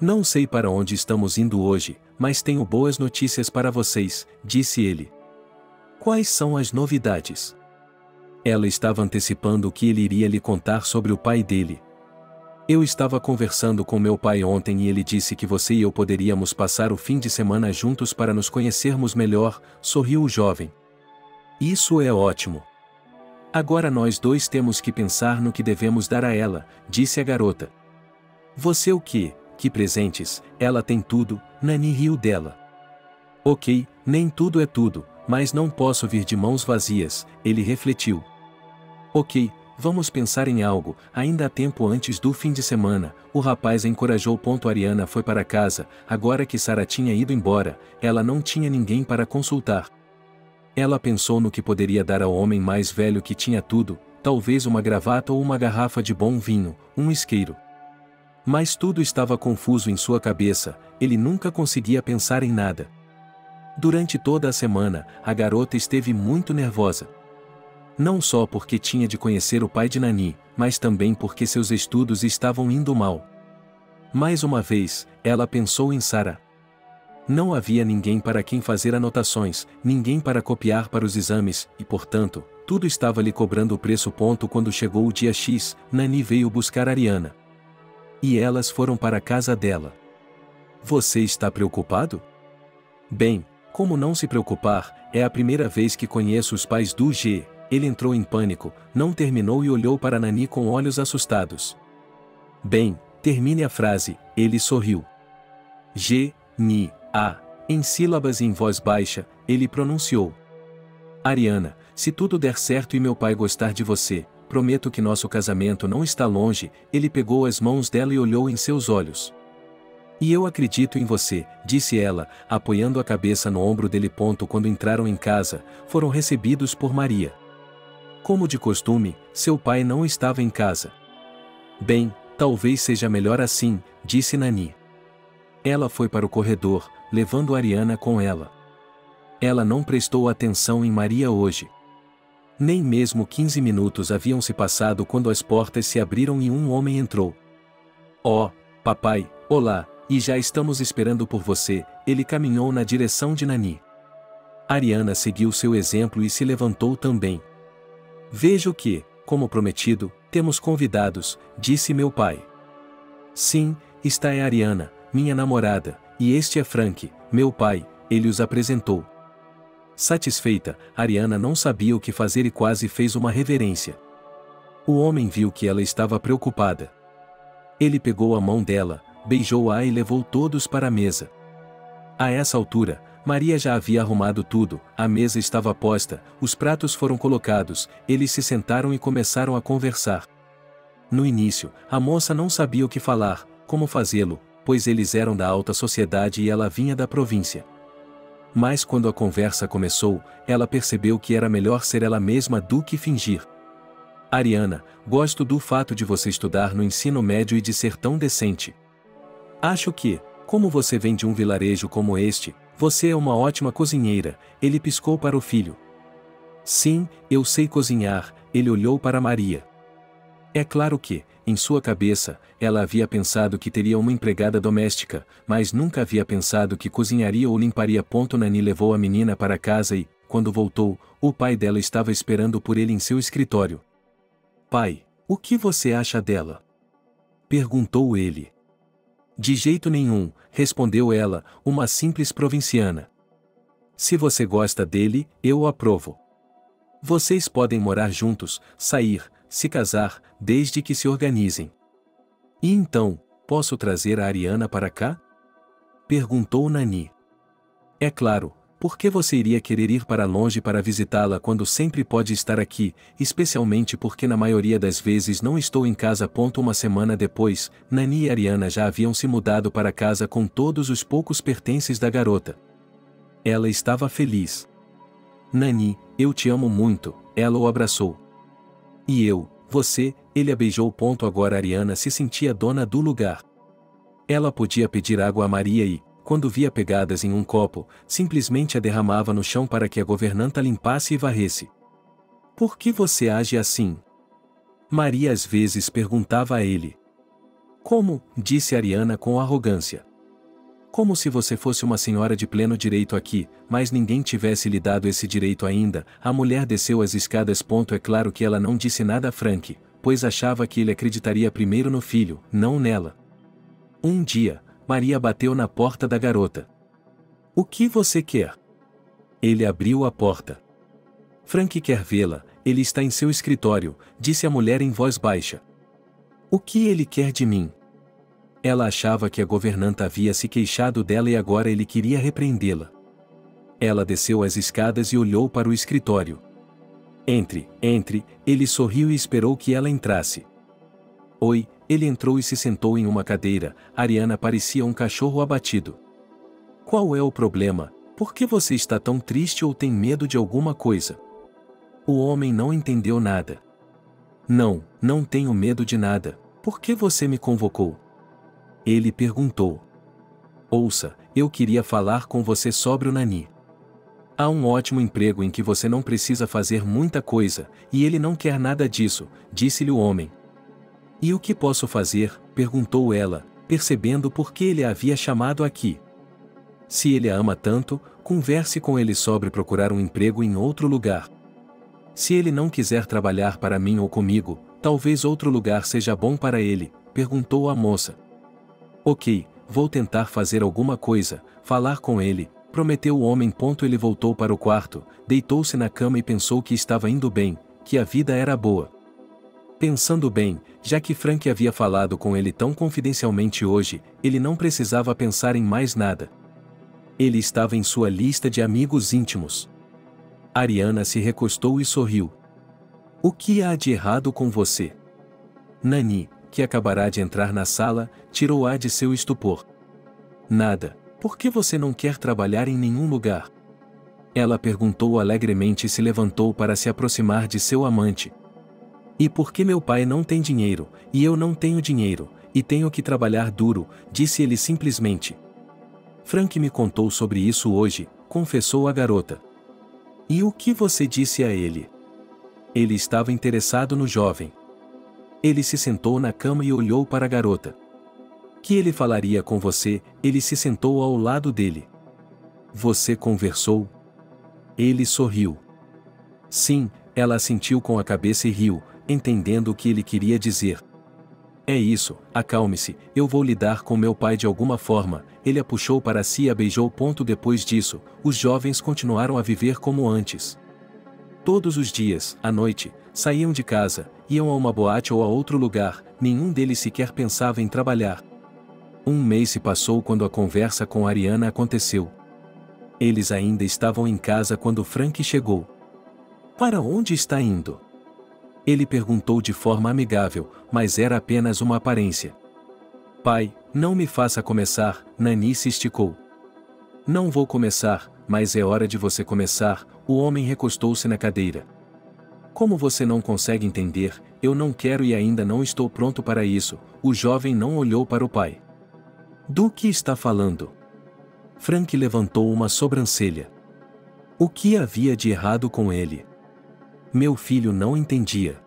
[SPEAKER 2] Não sei para onde estamos indo hoje, mas tenho boas notícias para vocês, disse ele. Quais são as novidades? Ela estava antecipando o que ele iria lhe contar sobre o pai dele. Eu estava conversando com meu pai ontem e ele disse que você e eu poderíamos passar o fim de semana juntos para nos conhecermos melhor, sorriu o jovem. Isso é ótimo. Agora nós dois temos que pensar no que devemos dar a ela, disse a garota. Você o quê? Que presentes? Ela tem tudo, Nani riu dela. Ok, nem tudo é tudo, mas não posso vir de mãos vazias, ele refletiu. Ok, vamos pensar em algo, ainda há tempo antes do fim de semana, o rapaz a encorajou. Ariana foi para casa, agora que Sarah tinha ido embora, ela não tinha ninguém para consultar. Ela pensou no que poderia dar ao homem mais velho que tinha tudo, talvez uma gravata ou uma garrafa de bom vinho, um isqueiro. Mas tudo estava confuso em sua cabeça, ele nunca conseguia pensar em nada. Durante toda a semana, a garota esteve muito nervosa. Não só porque tinha de conhecer o pai de Nani, mas também porque seus estudos estavam indo mal. Mais uma vez, ela pensou em Sarah. Não havia ninguém para quem fazer anotações, ninguém para copiar para os exames, e portanto, tudo estava lhe cobrando o preço. Quando chegou o dia X, Nani veio buscar Ariana. E elas foram para a casa dela. Você está preocupado? Bem, como não se preocupar, é a primeira vez que conheço os pais do G. Ele entrou em pânico, não terminou e olhou para Nani com olhos assustados. Bem, termine a frase, ele sorriu. G, Ni, A, em sílabas e em voz baixa, ele pronunciou. Ariana, se tudo der certo e meu pai gostar de você, prometo que nosso casamento não está longe. Ele pegou as mãos dela e olhou em seus olhos. E eu acredito em você, disse ela, apoiando a cabeça no ombro dele. Quando entraram em casa, foram recebidos por Maria. Como de costume, seu pai não estava em casa. Bem, talvez seja melhor assim, disse Nani. Ela foi para o corredor, levando Ariana com ela. Ela não prestou atenção em Maria hoje. Nem mesmo 15 minutos haviam se passado quando as portas se abriram e um homem entrou. Oh, papai, olá, e já estamos esperando por você. Ele caminhou na direção de Nani. Ariana seguiu seu exemplo e se levantou também. Vejo que, como prometido, temos convidados, disse meu pai. Sim, esta é Ariana, minha namorada, e este é Frank, meu pai, ele os apresentou. Satisfeita, Ariana não sabia o que fazer e quase fez uma reverência. O homem viu que ela estava preocupada. Ele pegou a mão dela, beijou-a e levou todos para a mesa. A essa altura, Maria já havia arrumado tudo, a mesa estava posta, os pratos foram colocados, eles se sentaram e começaram a conversar. No início, a moça não sabia o que falar, como fazê-lo, pois eles eram da alta sociedade e ela vinha da província. Mas quando a conversa começou, ela percebeu que era melhor ser ela mesma do que fingir. Ariana, gosto do fato de você estudar no ensino médio e de ser tão decente. Acho que, como você vem de um vilarejo como este, você é uma ótima cozinheira, ele piscou para o filho. Sim, eu sei cozinhar, ele olhou para Maria. É claro que, em sua cabeça, ela havia pensado que teria uma empregada doméstica, mas nunca havia pensado que cozinharia ou limparia. Nani levou a menina para casa e, quando voltou, o pai dela estava esperando por ele em seu escritório. Pai, o que você acha dela? Perguntou ele. De jeito nenhum, respondeu ela, uma simples provinciana. Se você gosta dele, eu o aprovo. Vocês podem morar juntos, sair, se casar, desde que se organizem. E então, Posso trazer a Ariana para cá? Perguntou Nani. É claro, por que você iria querer ir para longe para visitá-la quando sempre pode estar aqui, especialmente porque na maioria das vezes não estou em casa. Uma semana depois, Nani e Ariana já haviam se mudado para casa com todos os poucos pertences da garota. Ela estava feliz. Nani, eu te amo muito, ela o abraçou. E eu, você, ele a beijou. Agora Ariana se sentia dona do lugar. Ela podia pedir água a Maria e, quando via pegadas em um copo, simplesmente a derramava no chão para que a governanta limpasse e varresse. Por que você age assim? Maria às vezes perguntava a ele. Como? Disse Ariana com arrogância. Como se você fosse uma senhora de pleno direito aqui, mas ninguém tivesse lhe dado esse direito ainda. A mulher desceu as escadas. É claro que ela não disse nada a Frank, pois achava que ele acreditaria primeiro no filho, não nela. Um dia, Maria bateu na porta da garota. O que você quer? Ele abriu a porta. Frank quer vê-la, ele está em seu escritório, disse a mulher em voz baixa. O que ele quer de mim? Ela achava que a governanta havia se queixado dela e agora ele queria repreendê-la. Ela desceu as escadas e olhou para o escritório. Entre, ele sorriu e esperou que ela entrasse. Oi, ele entrou e se sentou em uma cadeira. Ariana parecia um cachorro abatido. Qual é o problema? Por que você está tão triste ou tem medo de alguma coisa? O homem não entendeu nada. Não tenho medo de nada. Por que você me convocou? Ele perguntou. Ouça, eu queria falar com você sobre o Nani. Há um ótimo emprego em que você não precisa fazer muita coisa, e ele não quer nada disso, disse-lhe o homem. E o que posso fazer? Perguntou ela, percebendo por que ele a havia chamado aqui. Se ele a ama tanto, converse com ele sobre procurar um emprego em outro lugar. Se ele não quiser trabalhar para mim ou comigo, talvez outro lugar seja bom para ele, perguntou a moça. Ok, vou tentar fazer alguma coisa, falar com ele, prometeu o homem. Ele voltou para o quarto, deitou-se na cama e pensou que estava indo bem, que a vida era boa. Pensando bem, já que Frank havia falado com ele tão confidencialmente hoje, ele não precisava pensar em mais nada. Ele estava em sua lista de amigos íntimos. Ariana se recostou e sorriu. O que há de errado com você? Nani, que acabará de entrar na sala, tirou-a de seu estupor. Nada. Por que você não quer trabalhar em nenhum lugar? Ela perguntou alegremente e se levantou para se aproximar de seu amante. E por que meu pai não tem dinheiro, e eu não tenho dinheiro, e tenho que trabalhar duro, disse ele simplesmente. Frank me contou sobre isso hoje, confessou a garota. E o que você disse a ele? Ele estava interessado no jovem. Ele se sentou na cama e olhou para a garota. Que ele falaria com você, ele se sentou ao lado dele. Você conversou? Ele sorriu. Sim, ela assentiu com a cabeça e riu, entendendo o que ele queria dizer. É isso, acalme-se, eu vou lidar com meu pai de alguma forma. Ele a puxou para si e a beijou. Depois disso, os jovens continuaram a viver como antes. Todos os dias, à noite, saíam de casa, iam a uma boate ou a outro lugar, nenhum deles sequer pensava em trabalhar. Um mês se passou quando a conversa com Ariana aconteceu. Eles ainda estavam em casa quando Frank chegou. Para onde está indo? Ele perguntou de forma amigável, mas era apenas uma aparência. Pai, não me faça começar, Nani se esticou. Não vou começar, mas é hora de você começar, o homem recostou-se na cadeira. Como você não consegue entender, eu não quero e ainda não estou pronto para isso, o jovem não olhou para o pai. Do que está falando? Frank levantou uma sobrancelha. O que havia de errado com ele? Meu filho não entendia.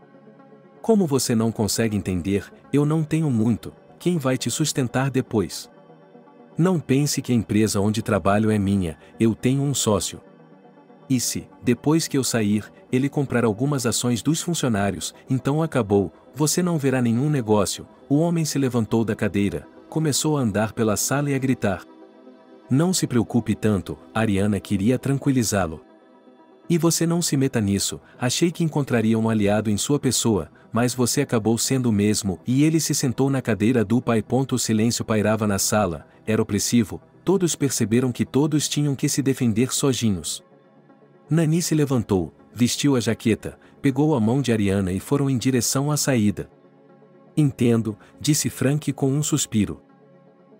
[SPEAKER 2] Como você não consegue entender, eu não tenho muito, quem vai te sustentar depois? Não pense que a empresa onde trabalho é minha, eu tenho um sócio. E se, depois que eu sair, ele comprar algumas ações dos funcionários, então acabou, você não verá nenhum negócio. O homem se levantou da cadeira, começou a andar pela sala e a gritar. Não se preocupe tanto, Ariana queria tranquilizá-lo. E você não se meta nisso, achei que encontraria um aliado em sua pessoa, mas você acabou sendo o mesmo, e ele se sentou na cadeira do pai. O silêncio pairava na sala, era opressivo, todos perceberam que todos tinham que se defender sozinhos. Nani se levantou, vestiu a jaqueta, pegou a mão de Ariana e foram em direção à saída. Entendo, disse Frank com um suspiro.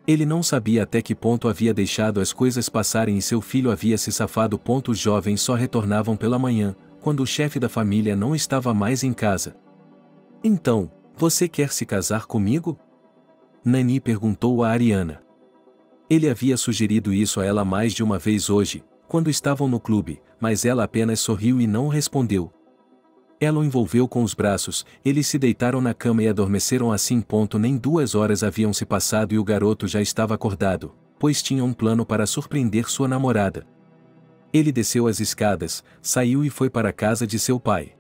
[SPEAKER 2] Ele não sabia até que ponto havia deixado as coisas passarem e seu filho havia se safado. Os jovens só retornavam pela manhã, quando o chefe da família não estava mais em casa. Então, você quer se casar comigo? Nani perguntou a Ariana. Ele havia sugerido isso a ela mais de uma vez hoje, quando estavam no clube, mas ela apenas sorriu e não respondeu. Ela o envolveu com os braços, eles se deitaram na cama e adormeceram assim. Nem 2 horas haviam se passado e o garoto já estava acordado, pois tinha um plano para surpreender sua namorada. Ele desceu as escadas, saiu e foi para a casa de seu pai.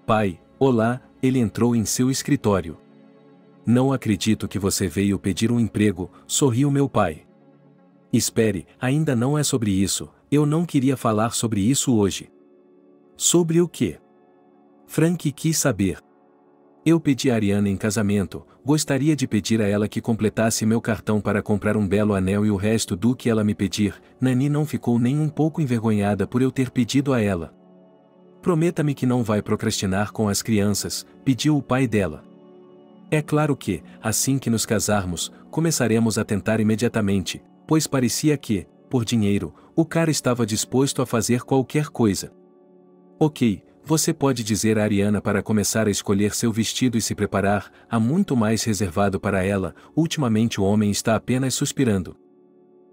[SPEAKER 2] Pai, olá, ele entrou em seu escritório. Não acredito que você veio pedir um emprego, sorriu meu pai. Espere, ainda não é sobre isso, eu não queria falar sobre isso hoje. Sobre o quê? Frank quis saber. Eu pedi a Ariana em casamento, gostaria de pedir a ela que completasse meu cartão para comprar um belo anel e o resto do que ela me pedir. Nani não ficou nem um pouco envergonhada por eu ter pedido a ela. Prometa-me que não vai procrastinar com as crianças, pediu o pai dela. É claro que, assim que nos casarmos, começaremos a tentar imediatamente, pois parecia que, por dinheiro, o cara estava disposto a fazer qualquer coisa. Ok. Você pode dizer a Ariana para começar a escolher seu vestido e se preparar, há muito mais reservado para ela, ultimamente o homem está apenas suspirando.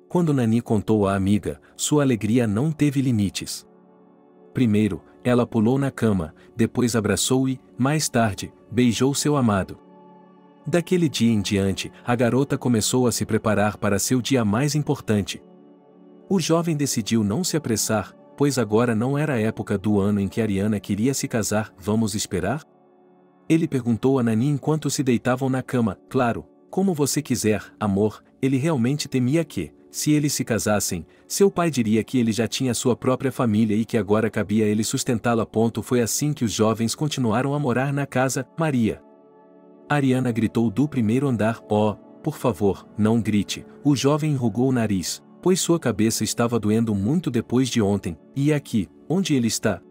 [SPEAKER 2] Quando Nani contou à amiga, sua alegria não teve limites. Primeiro, ela pulou na cama, depois abraçou e, mais tarde, beijou seu amado. Daquele dia em diante, a garota começou a se preparar para seu dia mais importante. O jovem decidiu não se apressar, pois agora não era a época do ano em que Ariana queria se casar. Vamos esperar? Ele perguntou a Nani enquanto se deitavam na cama. Claro, como você quiser, amor. Ele realmente temia que, se eles se casassem, seu pai diria que ele já tinha sua própria família e que agora cabia a ele sustentá-la. Foi assim que os jovens continuaram a morar na casa. Maria. Ariana gritou do primeiro andar. Oh, por favor, não grite. O jovem enrugou o nariz, pois sua cabeça estava doendo muito depois de ontem. E aqui, onde ele está?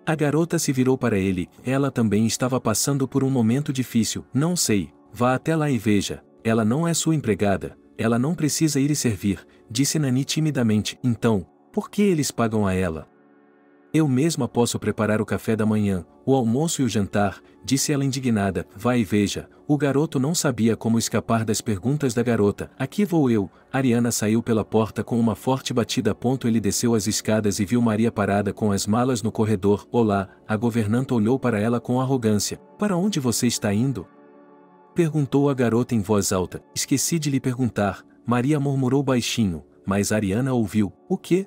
[SPEAKER 2] A garota se virou para ele, ela também estava passando por um momento difícil. Não sei, vá até lá e veja, ela não é sua empregada, ela não precisa ir e servir, disse Nani timidamente. Então, por que eles pagam a ela? Eu mesma posso preparar o café da manhã, o almoço e o jantar, disse ela indignada. Vai e veja. O garoto não sabia como escapar das perguntas da garota. Aqui vou eu. Ariana saiu pela porta com uma forte batida. Ele desceu as escadas e viu Maria parada com as malas no corredor. Olá, a governanta olhou para ela com arrogância. Para onde você está indo? Perguntou a garota em voz alta. Esqueci de lhe perguntar. Maria murmurou baixinho, mas Ariana ouviu. O quê?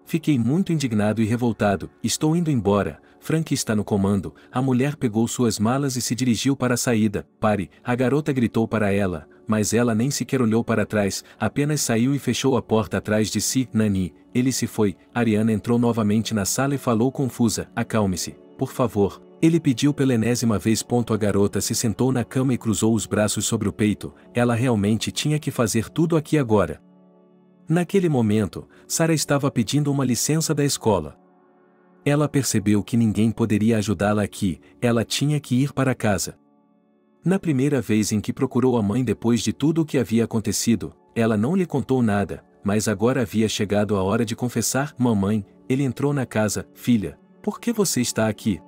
[SPEAKER 2] Fiquei muito indignado e revoltado. Estou indo embora. Frank está no comando. A mulher pegou suas malas e se dirigiu para a saída. Pare, a garota gritou para ela, mas ela nem sequer olhou para trás, apenas saiu e fechou a porta atrás de si. Nani, ele se foi. Ariana entrou novamente na sala e falou confusa. Acalme-se, por favor. Ele pediu pela enésima vez. A garota se sentou na cama e cruzou os braços sobre o peito. Ela realmente tinha que fazer tudo aqui agora. Naquele momento, Sarah estava pedindo uma licença da escola. Ela percebeu que ninguém poderia ajudá-la aqui, ela tinha que ir para casa. Na primeira vez em que procurou a mãe depois de tudo o que havia acontecido, ela não lhe contou nada, mas agora havia chegado a hora de confessar. Mamãe, ele entrou na casa. Filha, por que você está aqui?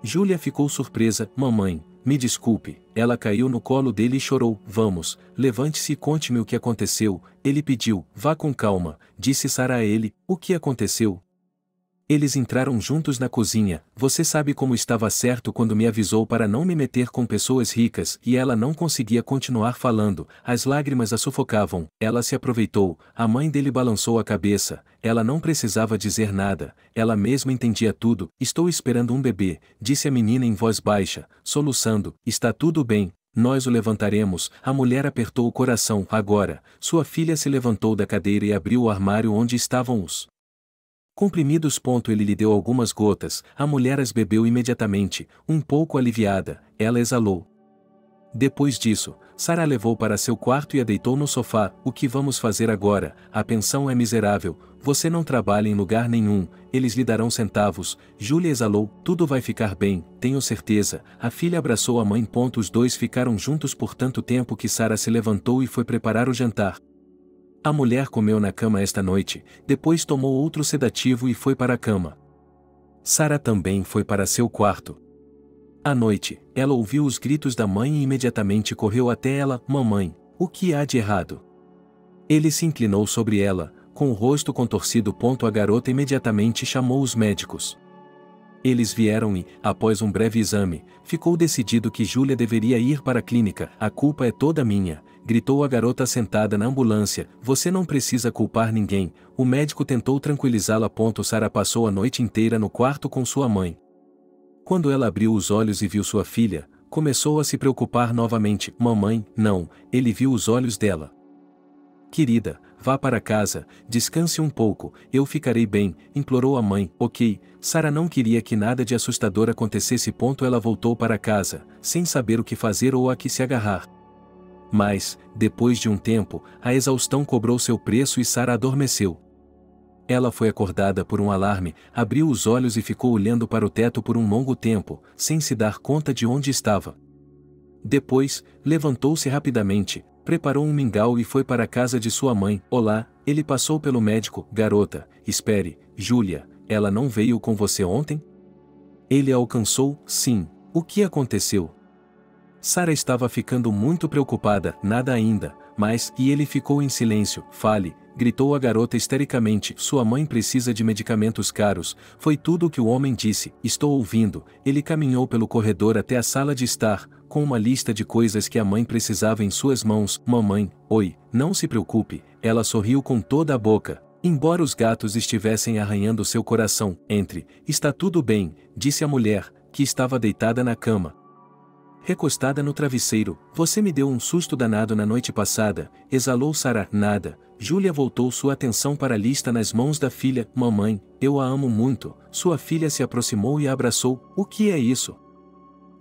[SPEAKER 2] Júlia ficou surpresa. Mamãe, me desculpe. Ela caiu no colo dele e chorou. Vamos, levante-se e conte-me o que aconteceu. Ele pediu. Vá com calma, disse Sarah a ele. O que aconteceu? Eles entraram juntos na cozinha. Você sabe como estava certo quando me avisou para não me meter com pessoas ricas, e ela não conseguia continuar falando, as lágrimas a sufocavam. Ela se aproveitou. A mãe dele balançou a cabeça. Ela não precisava dizer nada, ela mesma entendia tudo. Estou esperando um bebê, disse a menina em voz baixa, soluçando. Está tudo bem, nós o levantaremos. A mulher apertou o coração. Agora, sua filha se levantou da cadeira e abriu o armário onde estavam os Comprimidos. Ele lhe deu algumas gotas, a mulher as bebeu imediatamente, um pouco aliviada, ela exalou. Depois disso, Sara a levou para seu quarto e a deitou no sofá. O que vamos fazer agora? A pensão é miserável, você não trabalha em lugar nenhum, eles lhe darão centavos. Júlia exalou, tudo vai ficar bem, tenho certeza. A filha abraçou a mãe. Os dois ficaram juntos por tanto tempo que Sara se levantou e foi preparar o jantar. A mulher comeu na cama esta noite, depois tomou outro sedativo e foi para a cama. Sara também foi para seu quarto. À noite, ela ouviu os gritos da mãe e imediatamente correu até ela. Mamãe, o que há de errado? Ele se inclinou sobre ela, com o rosto contorcido. A garota imediatamente chamou os médicos. Eles vieram e, após um breve exame, ficou decidido que Júlia deveria ir para a clínica. A culpa é toda minha, gritou a garota sentada na ambulância. Você não precisa culpar ninguém. O médico tentou tranquilizá-la. Sara passou a noite inteira no quarto com sua mãe. Quando ela abriu os olhos e viu sua filha, começou a se preocupar novamente. Mamãe, não, ele viu os olhos dela. Querida, vá para casa, descanse um pouco, eu ficarei bem, implorou a mãe. Ok, Sara não queria que nada de assustador acontecesse. Ela voltou para casa, sem saber o que fazer ou a que se agarrar. Mas, depois de um tempo, a exaustão cobrou seu preço e Sara adormeceu. Ela foi acordada por um alarme, abriu os olhos e ficou olhando para o teto por um longo tempo, sem se dar conta de onde estava. Depois, levantou-se rapidamente, preparou um mingau e foi para a casa de sua mãe. Olá, ele passou pelo médico. Garota, espere, Júlia, ela não veio com você ontem? Ele a alcançou. Sim, o que aconteceu? Sara estava ficando muito preocupada. Nada ainda, mas, e ele ficou em silêncio. Fale, gritou a garota histericamente. Sua mãe precisa de medicamentos caros, foi tudo o que o homem disse. Estou ouvindo. Ele caminhou pelo corredor até a sala de estar, com uma lista de coisas que a mãe precisava em suas mãos. Mamãe, oi, não se preocupe, ela sorriu com toda a boca. Embora os gatos estivessem arranhando seu coração. Entre, está tudo bem, disse a mulher, que estava deitada na cama, recostada no travesseiro. Você me deu um susto danado na noite passada, exalou Sara. Nada. Júlia voltou sua atenção para a lista nas mãos da filha. Mamãe, eu a amo muito. Sua filha se aproximou e a abraçou. O que é isso?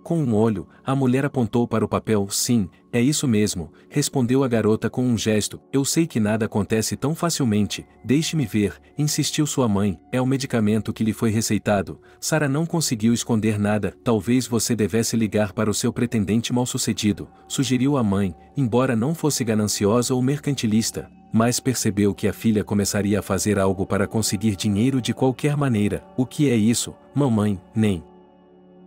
[SPEAKER 2] Com um olho, a mulher apontou para o papel. Sim, é isso mesmo, respondeu a garota com um gesto. Eu sei que nada acontece tão facilmente, deixe-me ver, insistiu sua mãe. É o medicamento que lhe foi receitado. Sara não conseguiu esconder nada. Talvez você devesse ligar para o seu pretendente mal-sucedido, sugeriu a mãe, embora não fosse gananciosa ou mercantilista, mas percebeu que a filha começaria a fazer algo para conseguir dinheiro de qualquer maneira. O que é isso, mamãe? Nem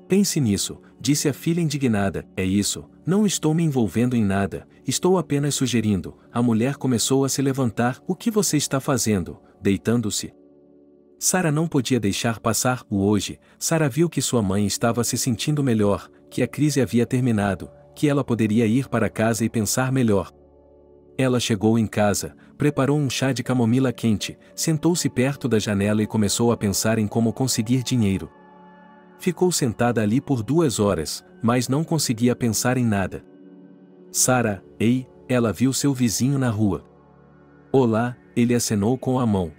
[SPEAKER 2] pense nisso, disse a filha indignada. É isso, não estou me envolvendo em nada, estou apenas sugerindo. A mulher começou a se levantar. O que você está fazendo? Deitando-se? Sara não podia deixar passar o hoje. Sara viu que sua mãe estava se sentindo melhor, que a crise havia terminado, que ela poderia ir para casa e pensar melhor. Ela chegou em casa, preparou um chá de camomila quente, sentou-se perto da janela e começou a pensar em como conseguir dinheiro. Ficou sentada ali por 2 horas, mas não conseguia pensar em nada. Sara, ei, ela viu seu vizinho na rua. Olá, ele acenou com a mão.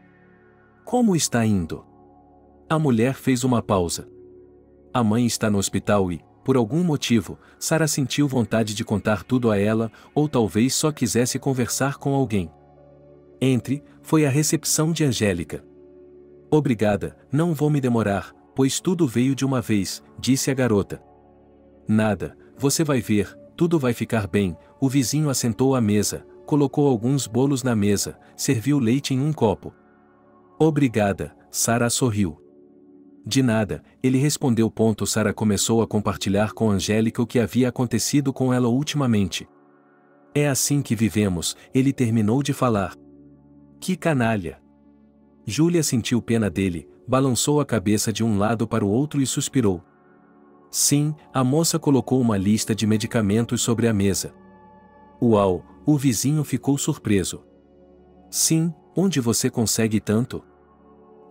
[SPEAKER 2] Como está indo? A mulher fez uma pausa. A mãe está no hospital e, por algum motivo, Sara sentiu vontade de contar tudo a ela, ou talvez só quisesse conversar com alguém. Entre, foi a recepção de Angélica. Obrigada, não vou me demorar, pois tudo veio de uma vez, disse a garota. Nada, você vai ver, tudo vai ficar bem. O vizinho assentou à mesa, colocou alguns bolos na mesa, serviu leite em um copo. Obrigada, Sara sorriu. De nada, ele respondeu. Sara começou a compartilhar com Angélica o que havia acontecido com ela ultimamente. É assim que vivemos, ele terminou de falar. Que canalha! Júlia sentiu pena dele, balançou a cabeça de um lado para o outro e suspirou. Sim, a moça colocou uma lista de medicamentos sobre a mesa. Uau, o vizinho ficou surpreso. Sim, onde você consegue tanto?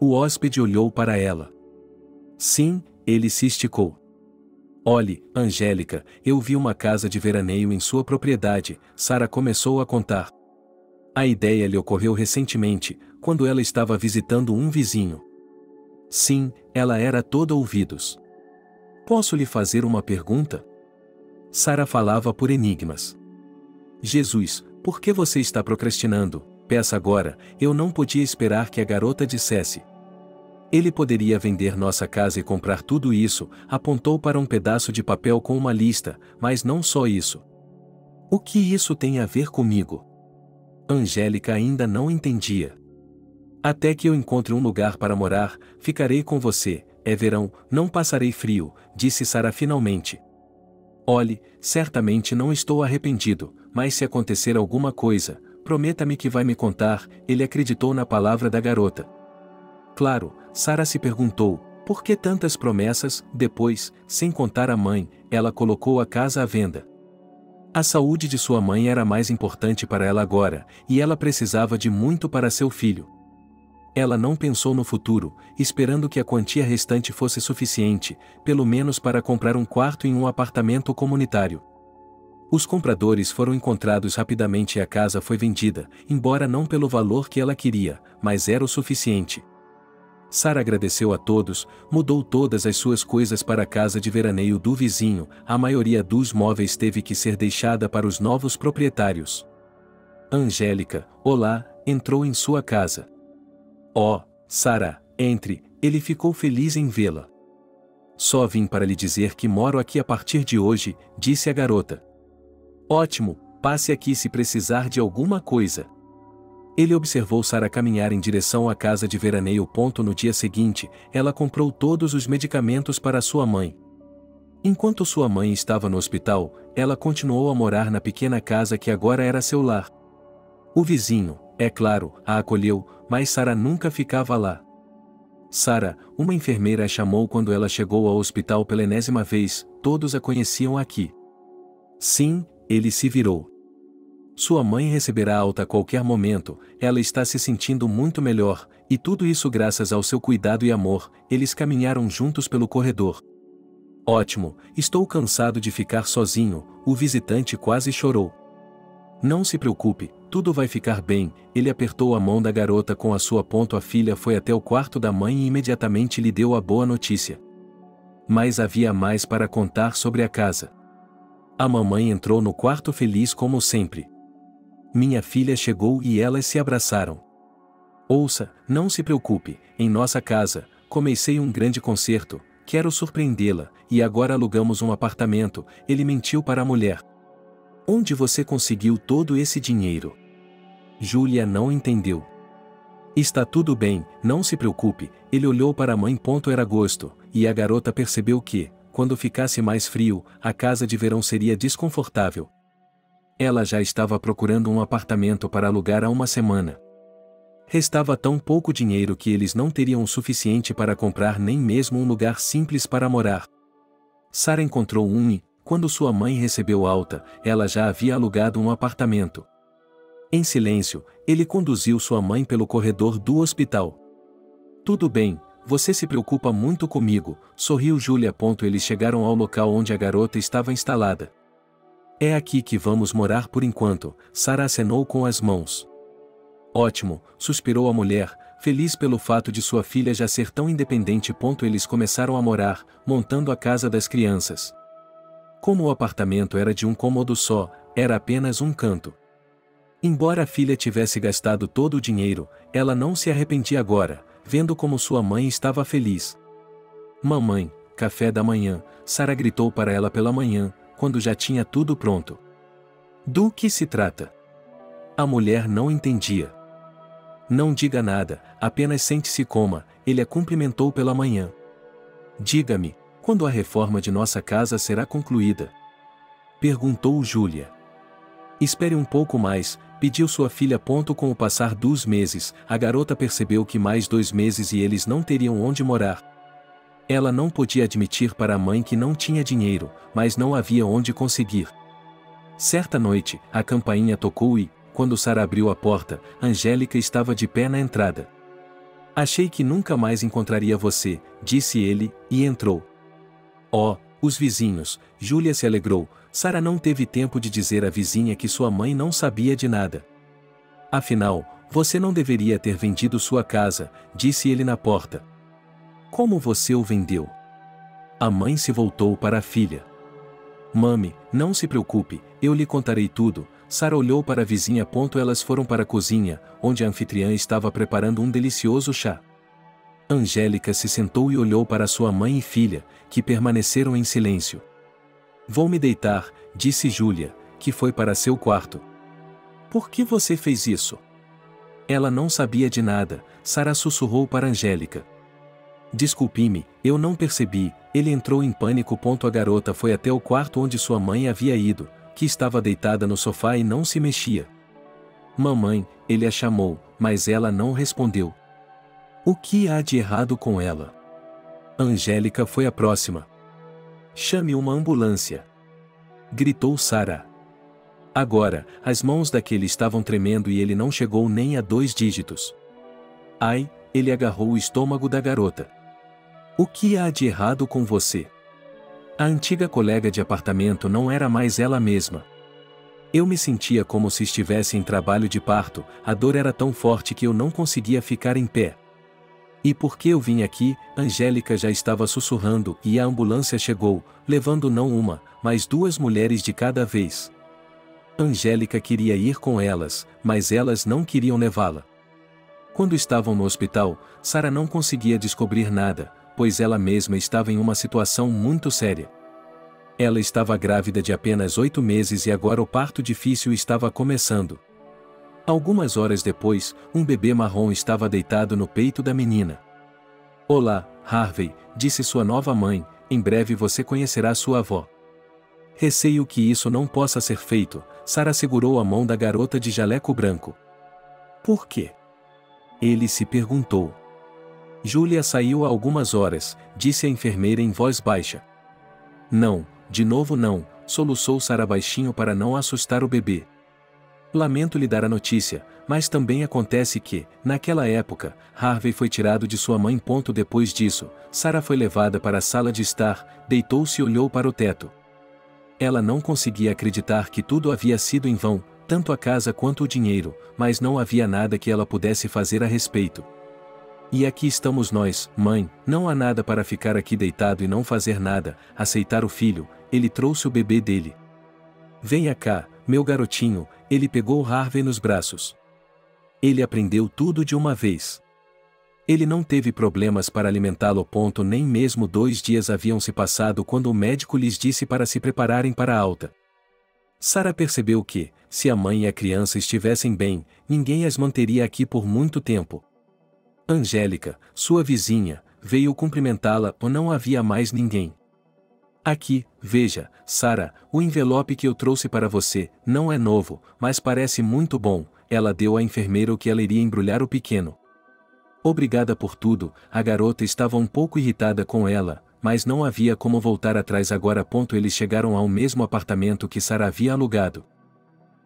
[SPEAKER 2] O hóspede olhou para ela. Sim, ele se esticou. Olhe, Angélica, eu vi uma casa de veraneio em sua propriedade. Sara começou a contar. A ideia lhe ocorreu recentemente, quando ela estava visitando um vizinho. Sim, ela era toda ouvidos. Posso lhe fazer uma pergunta? Sara falava por enigmas. Jesus, por que você está procrastinando? Peça agora. Eu não podia esperar que a garota dissesse. Ele poderia vender nossa casa e comprar tudo isso, apontou para um pedaço de papel com uma lista, mas não só isso. O que isso tem a ver comigo? Angélica ainda não entendia. Até que eu encontre um lugar para morar, ficarei com você. É verão, não passarei frio, disse Sara finalmente. Olhe, certamente não estou arrependido, mas se acontecer alguma coisa, prometa-me que vai me contar. Ele acreditou na palavra da garota. Claro, Sara se perguntou, por que tantas promessas? Depois, sem contar a mãe, ela colocou a casa à venda. A saúde de sua mãe era mais importante para ela agora, e ela precisava de muito para seu filho. Ela não pensou no futuro, esperando que a quantia restante fosse suficiente, pelo menos para comprar um quarto em um apartamento comunitário. Os compradores foram encontrados rapidamente e a casa foi vendida, embora não pelo valor que ela queria, mas era o suficiente. Sara agradeceu a todos, mudou todas as suas coisas para a casa de veraneio do vizinho, a maioria dos móveis teve que ser deixada para os novos proprietários. Angélica, olá, entrou em sua casa. Oh, Sara, entre, ele ficou feliz em vê-la. Só vim para lhe dizer que moro aqui a partir de hoje, disse a garota. Ótimo, passe aqui se precisar de alguma coisa. Ele observou Sara caminhar em direção à casa de veraneio. No dia seguinte, ela comprou todos os medicamentos para sua mãe. Enquanto sua mãe estava no hospital, ela continuou a morar na pequena casa que agora era seu lar. O vizinho, é claro, a acolheu, mas Sara nunca ficava lá. Sara, uma enfermeira a chamou quando ela chegou ao hospital pela enésima vez, todos a conheciam aqui. Sim, ele se virou. Sua mãe receberá alta a qualquer momento, ela está se sentindo muito melhor, e tudo isso graças ao seu cuidado e amor. Eles caminharam juntos pelo corredor. Ótimo, estou cansado de ficar sozinho, o visitante quase chorou. Não se preocupe, tudo vai ficar bem. Ele apertou a mão da garota com a sua. A filha foi até o quarto da mãe e imediatamente lhe deu a boa notícia. Mas havia mais para contar sobre a casa. A mamãe entrou no quarto feliz como sempre. Minha filha chegou e elas se abraçaram. Ouça, não se preocupe, em nossa casa, comecei um grande concerto, quero surpreendê-la, e agora alugamos um apartamento. Ele mentiu para a mulher. Onde você conseguiu todo esse dinheiro? Júlia não entendeu. Está tudo bem, não se preocupe. Ele olhou para a mãe. Era agosto, e a garota percebeu que, quando ficasse mais frio, a casa de verão seria desconfortável. Ela já estava procurando um apartamento para alugar há uma semana. Restava tão pouco dinheiro que eles não teriam o suficiente para comprar nem mesmo um lugar simples para morar. Sara encontrou um e, quando sua mãe recebeu alta, ela já havia alugado um apartamento. Em silêncio, ele conduziu sua mãe pelo corredor do hospital. Tudo bem, você se preocupa muito comigo, sorriu Júlia. Eles chegaram ao local onde a garota estava instalada. É aqui que vamos morar por enquanto, Sara acenou com as mãos. Ótimo, suspirou a mulher, feliz pelo fato de sua filha já ser tão independente. Eles começaram a morar, montando a casa das crianças. Como o apartamento era de um cômodo só, era apenas um canto. Embora a filha tivesse gastado todo o dinheiro, ela não se arrependia agora, vendo como sua mãe estava feliz. Mamãe, café da manhã, Sara gritou para ela pela manhã, quando já tinha tudo pronto. Do que se trata? A mulher não entendia. Não diga nada, apenas sente-se e coma, ele a cumprimentou pela manhã. Diga-me, quando a reforma de nossa casa será concluída? Perguntou Júlia. Espere um pouco mais, pediu sua filha. Com o passar dos meses, a garota percebeu que mais 2 meses e eles não teriam onde morar. Ela não podia admitir para a mãe que não tinha dinheiro, mas não havia onde conseguir. Certa noite, a campainha tocou e, quando Sara abriu a porta, Angélica estava de pé na entrada. Achei que nunca mais encontraria você, disse ele, e entrou. Oh, os vizinhos, Júlia se alegrou. Sara não teve tempo de dizer à vizinha que sua mãe não sabia de nada. Afinal, você não deveria ter vendido sua casa, disse ele na porta. Como você o vendeu? A mãe se voltou para a filha. Mami, não se preocupe, eu lhe contarei tudo. Sara olhou para a vizinha. Elas foram para a cozinha, onde a anfitriã estava preparando um delicioso chá. Angélica se sentou e olhou para sua mãe e filha, que permaneceram em silêncio. Vou me deitar, disse Júlia, que foi para seu quarto. Por que você fez isso? Ela não sabia de nada, Sara sussurrou para Angélica. Desculpe-me, eu não percebi. Ele entrou em pânico. A garota foi até o quarto onde sua mãe havia ido, que estava deitada no sofá e não se mexia. Mamãe, ele a chamou, mas ela não respondeu. O que há de errado com ela? Angélica foi a próxima. Chame uma ambulância, gritou Sara. Agora, as mãos daquele estavam tremendo e ele não chegou nem a 2 dígitos. Ai, ele agarrou o estômago da garota. O que há de errado com você? A antiga colega de apartamento não era mais ela mesma. Eu me sentia como se estivesse em trabalho de parto, a dor era tão forte que eu não conseguia ficar em pé. E por que eu vim aqui? Angélica já estava sussurrando e a ambulância chegou, levando não uma, mas 2 mulheres de cada vez. Angélica queria ir com elas, mas elas não queriam levá-la. Quando estavam no hospital, Sara não conseguia descobrir nada, pois ela mesma estava em uma situação muito séria. Ela estava grávida de apenas 8 meses e agora o parto difícil estava começando. Algumas horas depois, um bebê marrom estava deitado no peito da menina. Olá, Harvey, disse sua nova mãe, em breve você conhecerá sua avó. Receio que isso não possa ser feito, Sara segurou a mão da garota de jaleco branco. Por quê? Ele se perguntou. Júlia saiu há algumas horas, disse a enfermeira em voz baixa. Não, de novo não, soluçou Sara baixinho para não assustar o bebê. Lamento lhe dar a notícia, mas também acontece que, naquela época, Harvey foi tirado de sua mãe. Depois disso, Sara foi levada para a sala de estar, deitou-se e olhou para o teto. Ela não conseguia acreditar que tudo havia sido em vão, tanto a casa quanto o dinheiro, mas não havia nada que ela pudesse fazer a respeito. E aqui estamos nós, mãe, não há nada para ficar aqui deitado e não fazer nada, aceitar o filho. Ele trouxe o bebê dele. Venha cá, meu garotinho, ele pegou Harvey nos braços. Ele aprendeu tudo de uma vez. Ele não teve problemas para alimentá-lo. Nem mesmo 2 dias haviam se passado quando o médico lhes disse para se prepararem para a alta. Sara percebeu que, se a mãe e a criança estivessem bem, ninguém as manteria aqui por muito tempo. Angélica, sua vizinha, veio cumprimentá-la. Não havia mais ninguém. Aqui, veja, Sara, o envelope que eu trouxe para você, não é novo, mas parece muito bom. Ela deu à enfermeira o que ela iria embrulhar o pequeno. Obrigada por tudo, a garota estava um pouco irritada com ela, mas não havia como voltar atrás agora. Eles chegaram ao mesmo apartamento que Sara havia alugado.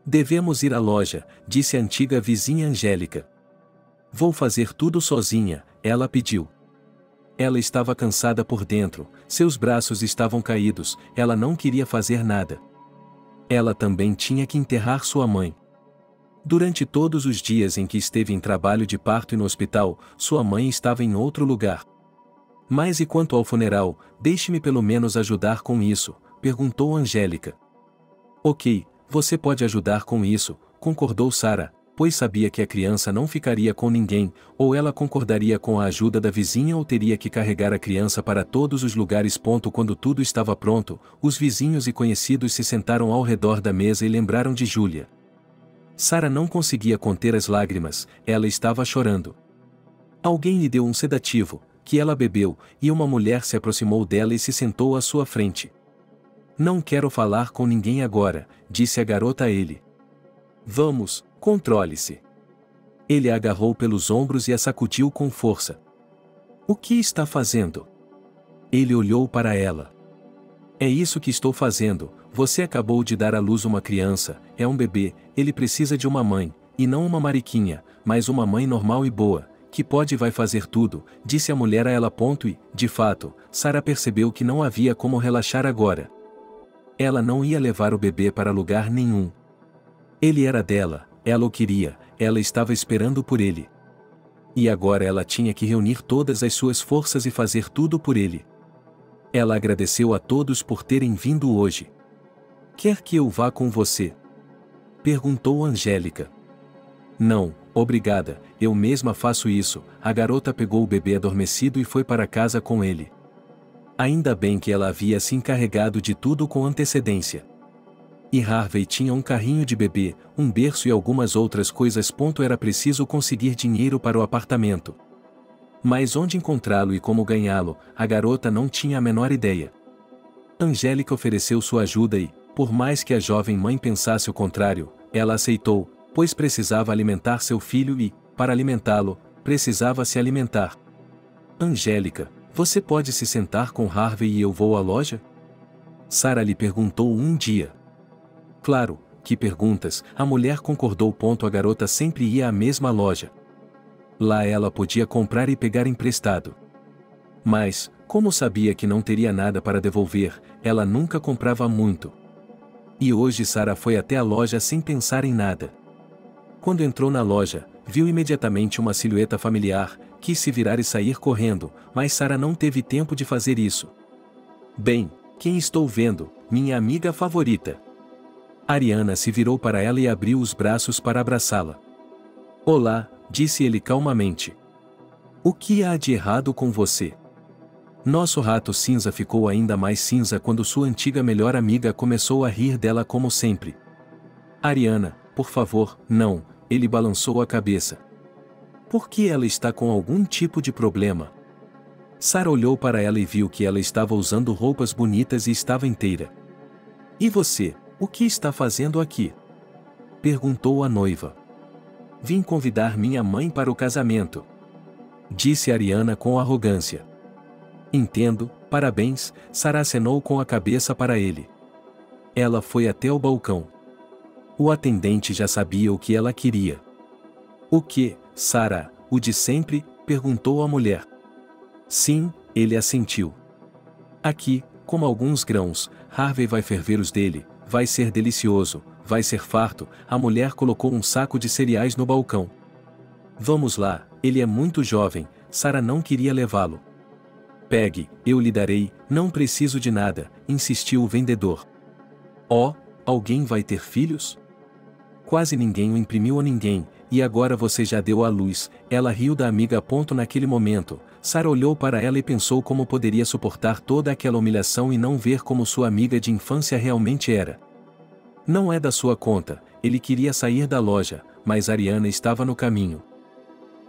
[SPEAKER 2] Devemos ir à loja, disse a antiga vizinha Angélica. Vou fazer tudo sozinha, ela pediu. Ela estava cansada por dentro, seus braços estavam caídos, ela não queria fazer nada. Ela também tinha que enterrar sua mãe. Durante todos os dias em que esteve em trabalho de parto e no hospital, sua mãe estava em outro lugar. Mas e quanto ao funeral, deixe-me pelo menos ajudar com isso, perguntou Angélica. Ok, você pode ajudar com isso, concordou Sara, pois sabia que a criança não ficaria com ninguém, ou ela concordaria com a ajuda da vizinha ou teria que carregar a criança para todos os lugares. Quando tudo estava pronto, os vizinhos e conhecidos se sentaram ao redor da mesa e lembraram de Júlia. Sara não conseguia conter as lágrimas, ela estava chorando. Alguém lhe deu um sedativo, que ela bebeu, e uma mulher se aproximou dela e se sentou à sua frente. Não quero falar com ninguém agora, disse a garota a ele. Vamos, controle-se. Ele a agarrou pelos ombros e a sacudiu com força. O que está fazendo? Ele olhou para ela. É isso que estou fazendo. Você acabou de dar à luz uma criança, é um bebê, ele precisa de uma mãe, e não uma mariquinha, mas uma mãe normal e boa, que pode e vai fazer tudo, disse a mulher a ela. E, de fato, Sara percebeu que não havia como relaxar agora. Ela não ia levar o bebê para lugar nenhum. Ele era dela, ela o queria, ela estava esperando por ele. E agora ela tinha que reunir todas as suas forças e fazer tudo por ele. Ela agradeceu a todos por terem vindo hoje. Quer que eu vá com você? Perguntou Angélica. Não, obrigada, eu mesma faço isso. A garota pegou o bebê adormecido e foi para casa com ele. Ainda bem que ela havia se encarregado de tudo com antecedência. E Harvey tinha um carrinho de bebê, um berço e algumas outras coisas. Era preciso conseguir dinheiro para o apartamento. Mas onde encontrá-lo e como ganhá-lo, a garota não tinha a menor ideia. Angélica ofereceu sua ajuda e, por mais que a jovem mãe pensasse o contrário, ela aceitou, pois precisava alimentar seu filho e, para alimentá-lo, precisava se alimentar. Angélica, você pode se sentar com Harvey e eu vou à loja? Sarah lhe perguntou um dia. Claro, que perguntas, a mulher concordou. A garota sempre ia à mesma loja. Lá ela podia comprar e pegar emprestado. Mas, como sabia que não teria nada para devolver, ela nunca comprava muito. E hoje Sarah foi até a loja sem pensar em nada. Quando entrou na loja, viu imediatamente uma silhueta familiar, quis se virar e sair correndo, mas Sarah não teve tempo de fazer isso. Bem, quem estou vendo? Minha amiga favorita. Ariana se virou para ela e abriu os braços para abraçá-la. Olá, disse ele calmamente. O que há de errado com você? Nosso rato cinza ficou ainda mais cinza quando sua antiga melhor amiga começou a rir dela como sempre. Ariana, por favor, não, ele balançou a cabeça. Por que ela está com algum tipo de problema? Sarah olhou para ela e viu que ela estava usando roupas bonitas e estava inteira. E você, o que está fazendo aqui? Perguntou a noiva. Vim convidar minha mãe para o casamento. Disse Ariana com arrogância. Entendo, parabéns, Sarah acenou com a cabeça para ele. Ela foi até o balcão. O atendente já sabia o que ela queria. O que, Sarah, o de sempre? Perguntou a mulher. Sim, ele assentiu. Aqui, como alguns grãos, Harvey vai ferver os dele, vai ser delicioso, vai ser farto. A mulher colocou um saco de cereais no balcão. Vamos lá, ele é muito jovem, Sarah não queria levá-lo. Pegue, eu lhe darei, não preciso de nada, insistiu o vendedor. Oh, alguém vai ter filhos? Quase ninguém o imprimiu a ninguém, e agora você já deu à luz. Ela riu da amiga. Naquele momento, Sarah olhou para ela e pensou como poderia suportar toda aquela humilhação e não ver como sua amiga de infância realmente era. Não é da sua conta, ele queria sair da loja, mas Ariana estava no caminho.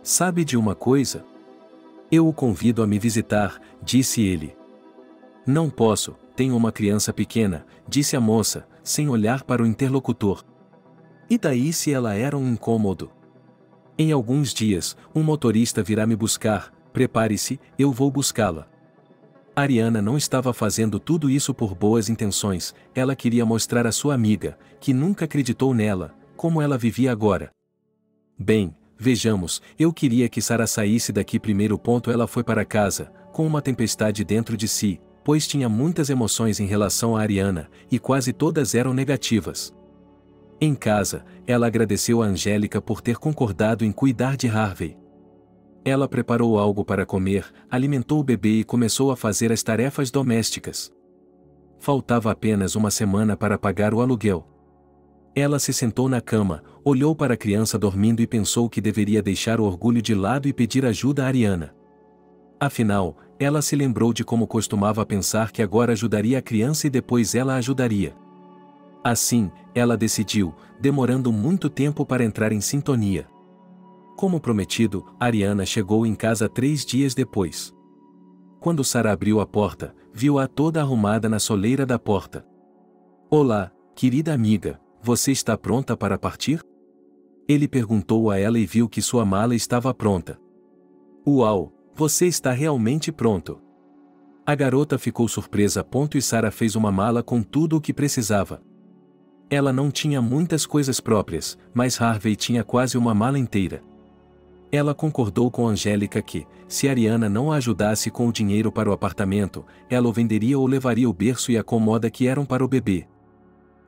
[SPEAKER 2] Sabe de uma coisa? Eu o convido a me visitar, disse ele. Não posso, tenho uma criança pequena, disse a moça, sem olhar para o interlocutor. E daí se ela era um incômodo? Em alguns dias, um motorista virá me buscar, prepare-se, eu vou buscá-la. Ariana não estava fazendo tudo isso por boas intenções, ela queria mostrar à sua amiga, que nunca acreditou nela, como ela vivia agora. Bem, vejamos, eu queria que Sarah saísse daqui primeiro. Ela foi para casa, com uma tempestade dentro de si, pois tinha muitas emoções em relação a Ariana, e quase todas eram negativas. Em casa, ela agradeceu a Angélica por ter concordado em cuidar de Harvey. Ela preparou algo para comer, alimentou o bebê e começou a fazer as tarefas domésticas. Faltava apenas uma semana para pagar o aluguel. Ela se sentou na cama, olhou para a criança dormindo e pensou que deveria deixar o orgulho de lado e pedir ajuda a Ariana. Afinal, ela se lembrou de como costumava pensar que agora ajudaria a criança e depois ela a ajudaria. Assim, ela decidiu, demorando muito tempo para entrar em sintonia. Como prometido, Ariana chegou em casa 3 dias depois. Quando Sarah abriu a porta, viu-a toda arrumada na soleira da porta. Olá, querida amiga, você está pronta para partir? Ele perguntou a ela e viu que sua mala estava pronta. Uau, você está realmente pronto. A garota ficou surpresa. E Sarah fez uma mala com tudo o que precisava. Ela não tinha muitas coisas próprias, mas Harvey tinha quase uma mala inteira. Ela concordou com Angélica que, se Ariana não a ajudasse com o dinheiro para o apartamento, ela o venderia ou levaria o berço e a cômoda que eram para o bebê.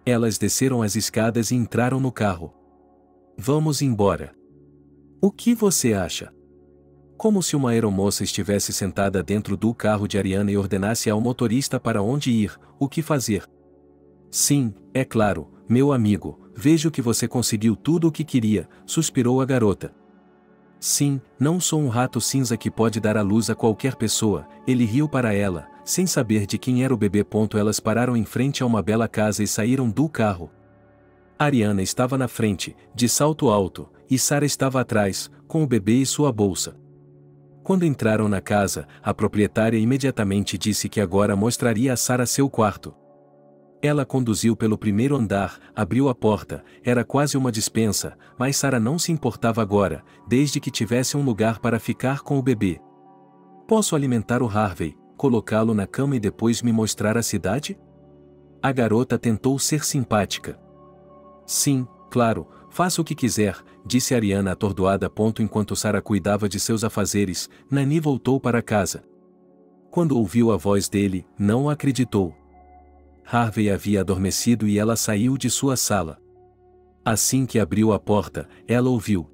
[SPEAKER 2] Elas desceram as escadas e entraram no carro. Vamos embora. O que você acha? Como se uma aeromoça estivesse sentada dentro do carro de Ariana e ordenasse ao motorista para onde ir, o que fazer. Sim, é claro, meu amigo, vejo que você conseguiu tudo o que queria, suspirou a garota. Sim, não sou um rato cinza que pode dar à luz a qualquer pessoa, ele riu para ela, sem saber de quem era o bebê. Elas pararam em frente a uma bela casa e saíram do carro. Ariana estava na frente, de salto alto, e Sara estava atrás, com o bebê e sua bolsa. Quando entraram na casa, a proprietária imediatamente disse que agora mostraria a Sara seu quarto. Ela conduziu pelo primeiro andar, abriu a porta, era quase uma despensa, mas Sara não se importava agora, desde que tivesse um lugar para ficar com o bebê. Posso alimentar o Harvey, colocá-lo na cama e depois me mostrar a cidade? A garota tentou ser simpática. Sim, claro, faça o que quiser, disse Ariana atordoada. Enquanto Sara cuidava de seus afazeres, Nani voltou para casa. Quando ouviu a voz dele, não acreditou. Harvey havia adormecido e ela saiu de sua sala. Assim que abriu a porta, ela ouviu.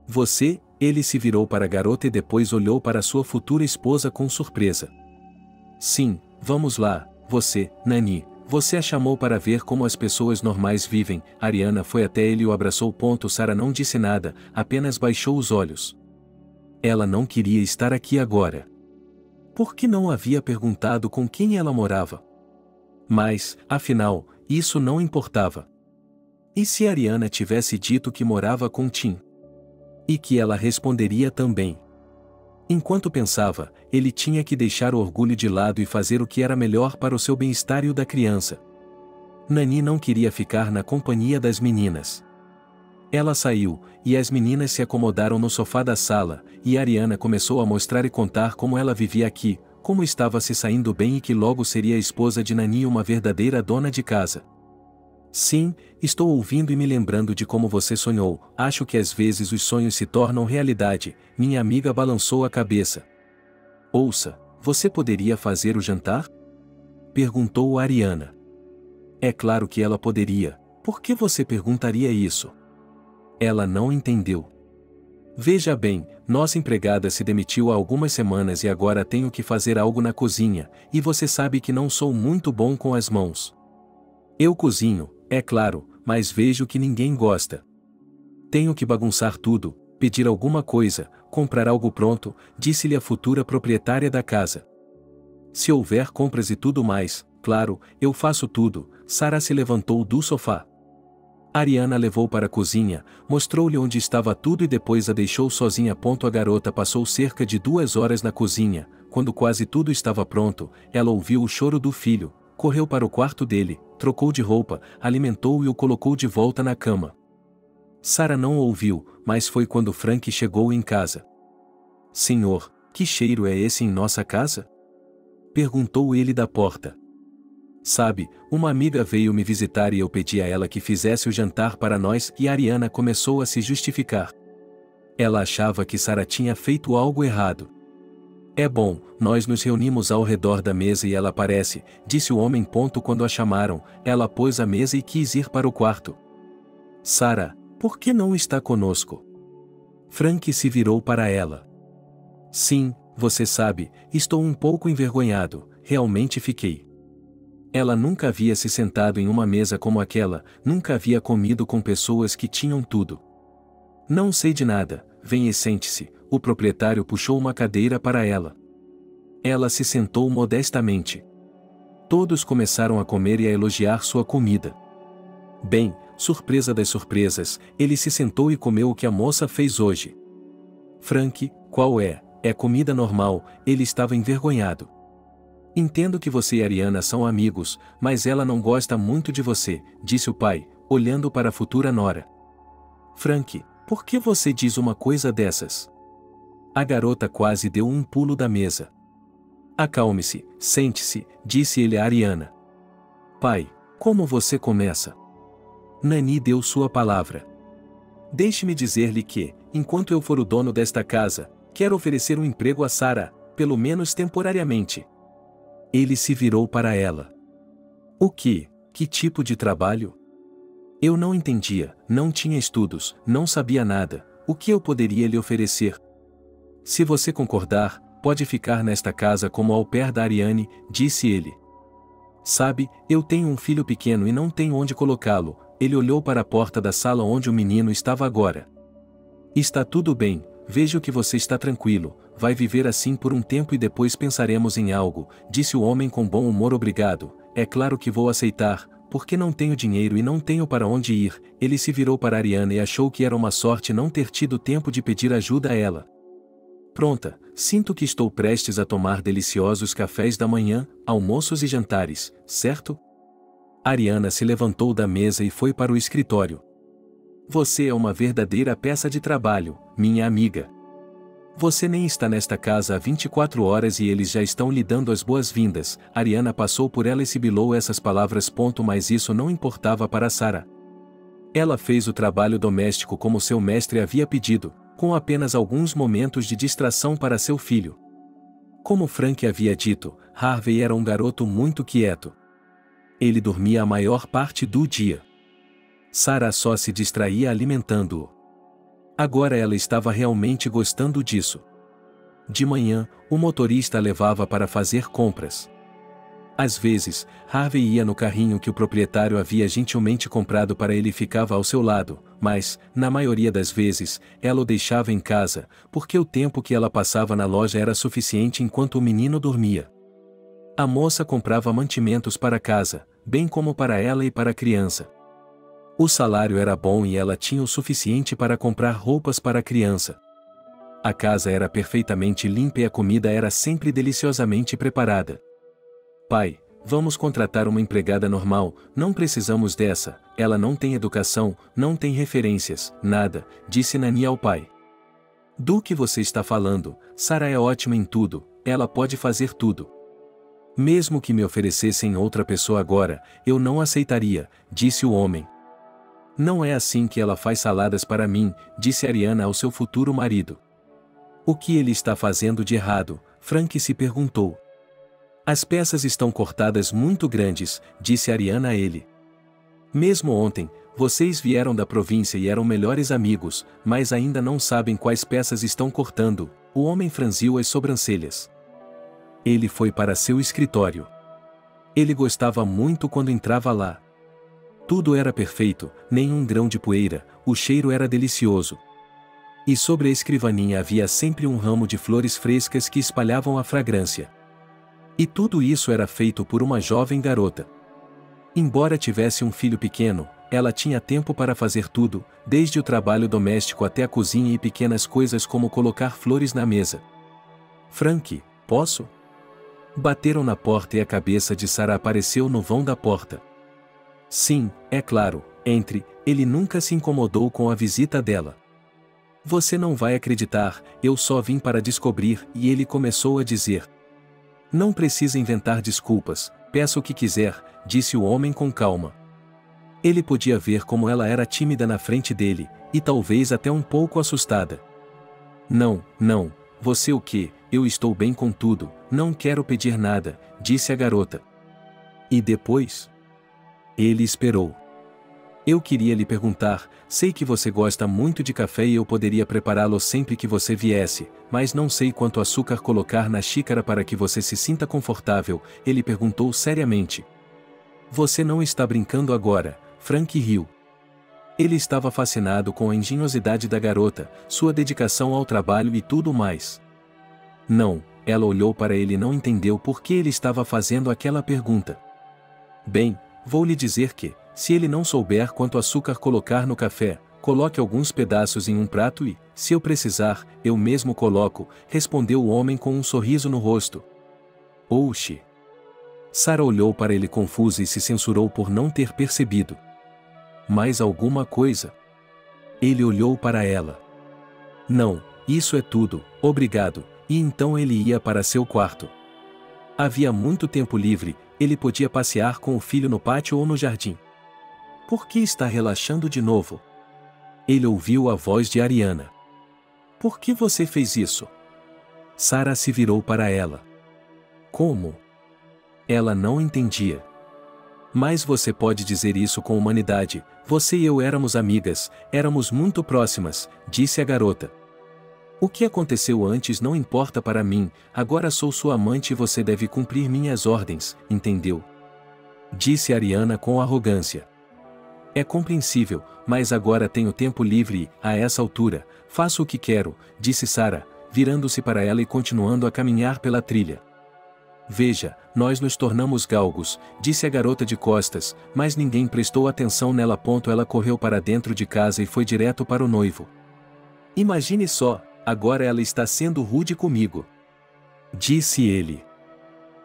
[SPEAKER 2] Você? Ele se virou para a garota e depois olhou para sua futura esposa com surpresa. Sim, vamos lá, você, Nani, você a chamou para ver como as pessoas normais vivem. Ariana foi até ele e o abraçou. Sara não disse nada, apenas baixou os olhos. Ela não queria estar aqui agora. Por que não havia perguntado com quem ela morava? Mas, afinal, isso não importava. E se Ariana tivesse dito que morava com Tim? E que ela responderia também. Enquanto pensava, ele tinha que deixar o orgulho de lado e fazer o que era melhor para o seu bem-estar e o da criança. Nani não queria ficar na companhia das meninas. Ela saiu, e as meninas se acomodaram no sofá da sala, e Ariana começou a mostrar e contar como ela vivia aqui, como estava se saindo bem e que logo seria a esposa de Nani, uma verdadeira dona de casa. Sim, estou ouvindo e me lembrando de como você sonhou. Acho que às vezes os sonhos se tornam realidade. Minha amiga balançou a cabeça. Ouça, você poderia fazer o jantar? Perguntou Ariana. É claro que ela poderia. Por que você perguntaria isso? Ela não entendeu. Veja bem, nossa empregada se demitiu há algumas semanas e agora tenho que fazer algo na cozinha, e você sabe que não sou muito bom com as mãos. Eu cozinho, é claro, mas vejo que ninguém gosta. Tenho que bagunçar tudo, pedir alguma coisa, comprar algo pronto, disse-lhe a futura proprietária da casa. Se houver compras e tudo mais, claro, eu faço tudo. Sara se levantou do sofá. Ariana levou para a cozinha, mostrou-lhe onde estava tudo e depois a deixou sozinha. A garota passou cerca de 2 horas na cozinha. Quando quase tudo estava pronto, ela ouviu o choro do filho, correu para o quarto dele, trocou de roupa, alimentou-o e o colocou de volta na cama. Sara não ouviu, mas foi quando Frank chegou em casa. Senhor, que cheiro é esse em nossa casa? Perguntou ele da porta. Sabe, uma amiga veio me visitar e eu pedi a ela que fizesse o jantar para nós e Ariana começou a se justificar. Ela achava que Sara tinha feito algo errado. É bom, nós nos reunimos ao redor da mesa e ela aparece, disse o homem. Quando a chamaram, ela pôs a mesa e quis ir para o quarto. Sara, por que não está conosco? Frank se virou para ela. Sim, você sabe, estou um pouco envergonhado, realmente fiquei. Ela nunca havia se sentado em uma mesa como aquela, nunca havia comido com pessoas que tinham tudo. Não sei de nada, venha e sente-se. O proprietário puxou uma cadeira para ela. Ela se sentou modestamente. Todos começaram a comer e a elogiar sua comida. Bem, surpresa das surpresas, ele se sentou e comeu o que a moça fez hoje. Frank, qual é? É comida normal, ele estava envergonhado. Entendo que você e Ariana são amigos, mas ela não gosta muito de você, disse o pai, olhando para a futura nora. Frank, por que você diz uma coisa dessas? A garota quase deu um pulo da mesa. Acalme-se, sente-se, disse ele a Ariana. Pai, como você começa? Nani deu sua palavra. Deixe-me dizer-lhe que, enquanto eu for o dono desta casa, quero oferecer um emprego a Sara, pelo menos temporariamente. Ele se virou para ela. O que? Que tipo de trabalho? Eu não entendia, não tinha estudos, não sabia nada, o que eu poderia lhe oferecer? Se você concordar, pode ficar nesta casa como au pair da Ariane, disse ele. Sabe, eu tenho um filho pequeno e não tenho onde colocá-lo. Ele olhou para a porta da sala onde o menino estava agora. Está tudo bem, vejo que você está tranquilo, vai viver assim por um tempo e depois pensaremos em algo, disse o homem com bom humor. Obrigado, é claro que vou aceitar, porque não tenho dinheiro e não tenho para onde ir. Ele se virou para Ariana e achou que era uma sorte não ter tido tempo de pedir ajuda a ela. Pronta, sinto que estou prestes a tomar deliciosos cafés da manhã, almoços e jantares, certo? Ariana se levantou da mesa e foi para o escritório. Você é uma verdadeira peça de trabalho, minha amiga. Você nem está nesta casa há 24 horas e eles já estão lhe dando as boas-vindas. Ariana passou por ela e sibilou essas palavras. Mas isso não importava para Sarah. Ela fez o trabalho doméstico como seu mestre havia pedido, com apenas alguns momentos de distração para seu filho. Como Frank havia dito, Harvey era um garoto muito quieto. Ele dormia a maior parte do dia. Sarah só se distraía alimentando-o. Agora ela estava realmente gostando disso. De manhã, o motorista a levava para fazer compras. Às vezes, Harvey ia no carrinho que o proprietário havia gentilmente comprado para ele e ficava ao seu lado, mas, na maioria das vezes, ela o deixava em casa, porque o tempo que ela passava na loja era suficiente enquanto o menino dormia. A moça comprava mantimentos para casa, bem como para ela e para a criança. O salário era bom e ela tinha o suficiente para comprar roupas para a criança. A casa era perfeitamente limpa e a comida era sempre deliciosamente preparada. Pai, vamos contratar uma empregada normal, não precisamos dessa, ela não tem educação, não tem referências, nada, disse Nani ao pai. Do que você está falando? Sarah é ótima em tudo, ela pode fazer tudo. Mesmo que me oferecessem outra pessoa agora, eu não aceitaria, disse o homem. Não é assim que ela faz saladas para mim, disse Ariana ao seu futuro marido. O que ele está fazendo de errado? Frank se perguntou. As peças estão cortadas muito grandes, disse Ariana a ele. Mesmo ontem, vocês vieram da província e eram melhores amigos, mas ainda não sabem quais peças estão cortando. O homem franziu as sobrancelhas. Ele foi para seu escritório. Ele gostava muito quando entrava lá. Tudo era perfeito, nenhum grão de poeira, o cheiro era delicioso. E sobre a escrivaninha havia sempre um ramo de flores frescas que espalhavam a fragrância. E tudo isso era feito por uma jovem garota. Embora tivesse um filho pequeno, ela tinha tempo para fazer tudo, desde o trabalho doméstico até a cozinha e pequenas coisas como colocar flores na mesa. Frank, posso? Bateram na porta e a cabeça de Sarah apareceu no vão da porta. Sim, é claro, entre, ele nunca se incomodou com a visita dela. Você não vai acreditar, eu só vim para descobrir, e ele começou a dizer. Não precisa inventar desculpas, peça o que quiser, disse o homem com calma. Ele podia ver como ela era tímida na frente dele, e talvez até um pouco assustada. Não, você o quê? Eu estou bem com tudo, não quero pedir nada, disse a garota. E depois? Ele esperou. Eu queria lhe perguntar, sei que você gosta muito de café e eu poderia prepará-lo sempre que você viesse, mas não sei quanto açúcar colocar na xícara para que você se sinta confortável, ele perguntou seriamente. Você não está brincando agora, Frank riu. Ele estava fascinado com a engenhosidade da garota, sua dedicação ao trabalho e tudo mais. Não, ela olhou para ele e não entendeu por que ele estava fazendo aquela pergunta. Bem, vou lhe dizer que, se ele não souber quanto açúcar colocar no café, coloque alguns pedaços em um prato e, se eu precisar, eu mesmo coloco, respondeu o homem com um sorriso no rosto. Oxi! Sarah olhou para ele confusa e se censurou por não ter percebido. Mais alguma coisa? Ele olhou para ela. Não, isso é tudo, obrigado, e então ele ia para seu quarto. Havia muito tempo livre, ele podia passear com o filho no pátio ou no jardim. Por que está relaxando de novo? Ele ouviu a voz de Ariana. Por que você fez isso? Sarah se virou para ela. Como? Ela não entendia. Mas você pode dizer isso com humanidade, você e eu éramos amigas, éramos muito próximas, disse a garota. O que aconteceu antes não importa para mim, agora sou sua amante e você deve cumprir minhas ordens, entendeu? Disse Ariana com arrogância. É compreensível, mas agora tenho tempo livre e, a essa altura, faço o que quero, disse Sara, virando-se para ela e continuando a caminhar pela trilha. Veja, nós nos tornamos galgos, disse a garota de costas, mas ninguém prestou atenção nela. Ela correu para dentro de casa e foi direto para o noivo. Imagine só, agora ela está sendo rude comigo. Disse ele.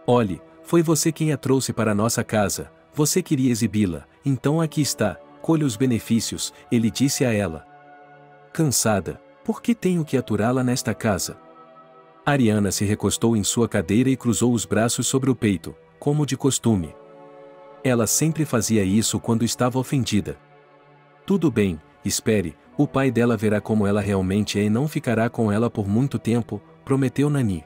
[SPEAKER 2] Olhe, foi você quem a trouxe para nossa casa, você queria exibi-la, então aqui está, colhe os benefícios, ele disse a ela. Cansada, por que tenho que aturá-la nesta casa? Ariana se recostou em sua cadeira e cruzou os braços sobre o peito, como de costume. Ela sempre fazia isso quando estava ofendida. Tudo bem, espere, o pai dela verá como ela realmente é e não ficará com ela por muito tempo, prometeu Nani.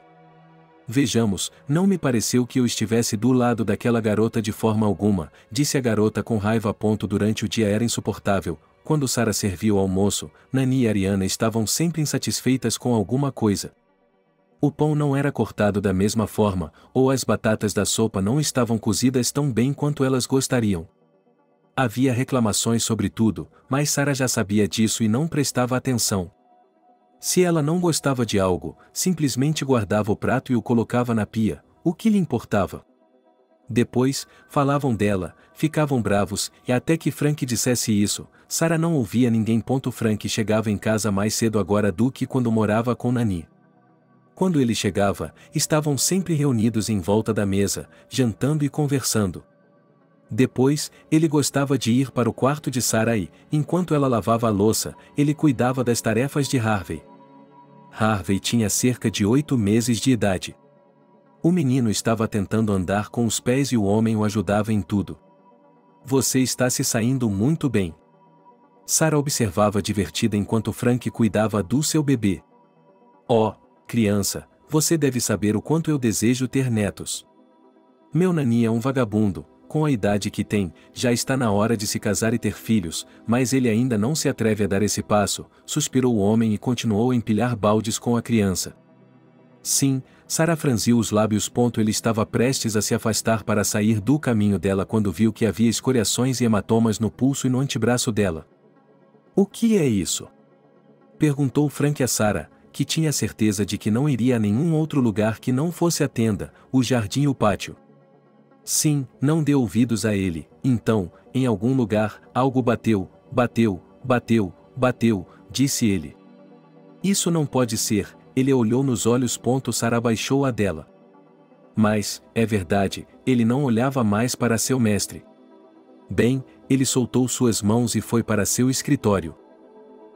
[SPEAKER 2] Vejamos, não me pareceu que eu estivesse do lado daquela garota de forma alguma, disse a garota com raiva. Durante o dia era insuportável, quando Sara serviu o almoço, Nani e Ariana estavam sempre insatisfeitas com alguma coisa. O pão não era cortado da mesma forma, ou as batatas da sopa não estavam cozidas tão bem quanto elas gostariam. Havia reclamações sobre tudo, mas Sara já sabia disso e não prestava atenção. Se ela não gostava de algo, simplesmente guardava o prato e o colocava na pia, o que lhe importava? Depois, falavam dela, ficavam bravos, e até que Frank dissesse isso, Sara não ouvia ninguém. Frank chegava em casa mais cedo agora do que quando morava com Nani. Quando ele chegava, estavam sempre reunidos em volta da mesa, jantando e conversando. Depois, ele gostava de ir para o quarto de Sara e, enquanto ela lavava a louça, ele cuidava das tarefas de Harvey. Harvey tinha cerca de 8 meses de idade. O menino estava tentando andar com os pés e o homem o ajudava em tudo. Você está se saindo muito bem. Sara observava divertida enquanto Frank cuidava do seu bebê. Oh, criança, você deve saber o quanto eu desejo ter netos. Meu Nani é um vagabundo, com a idade que tem, já está na hora de se casar e ter filhos, mas ele ainda não se atreve a dar esse passo, suspirou o homem e continuou a empilhar baldes com a criança. Sim, Sara franziu os lábios. Ele estava prestes a se afastar para sair do caminho dela quando viu que havia escoriações e hematomas no pulso e no antebraço dela. O que é isso? Perguntou Frank a Sara, que tinha certeza de que não iria a nenhum outro lugar que não fosse a tenda, o jardim e o pátio. Sim, não dê ouvidos a ele. Então, em algum lugar, algo bateu, disse ele. Isso não pode ser, ele olhou nos olhos. Sara baixou a dela. Mas, é verdade, ele não olhava mais para seu mestre. Bem, ele soltou suas mãos e foi para seu escritório.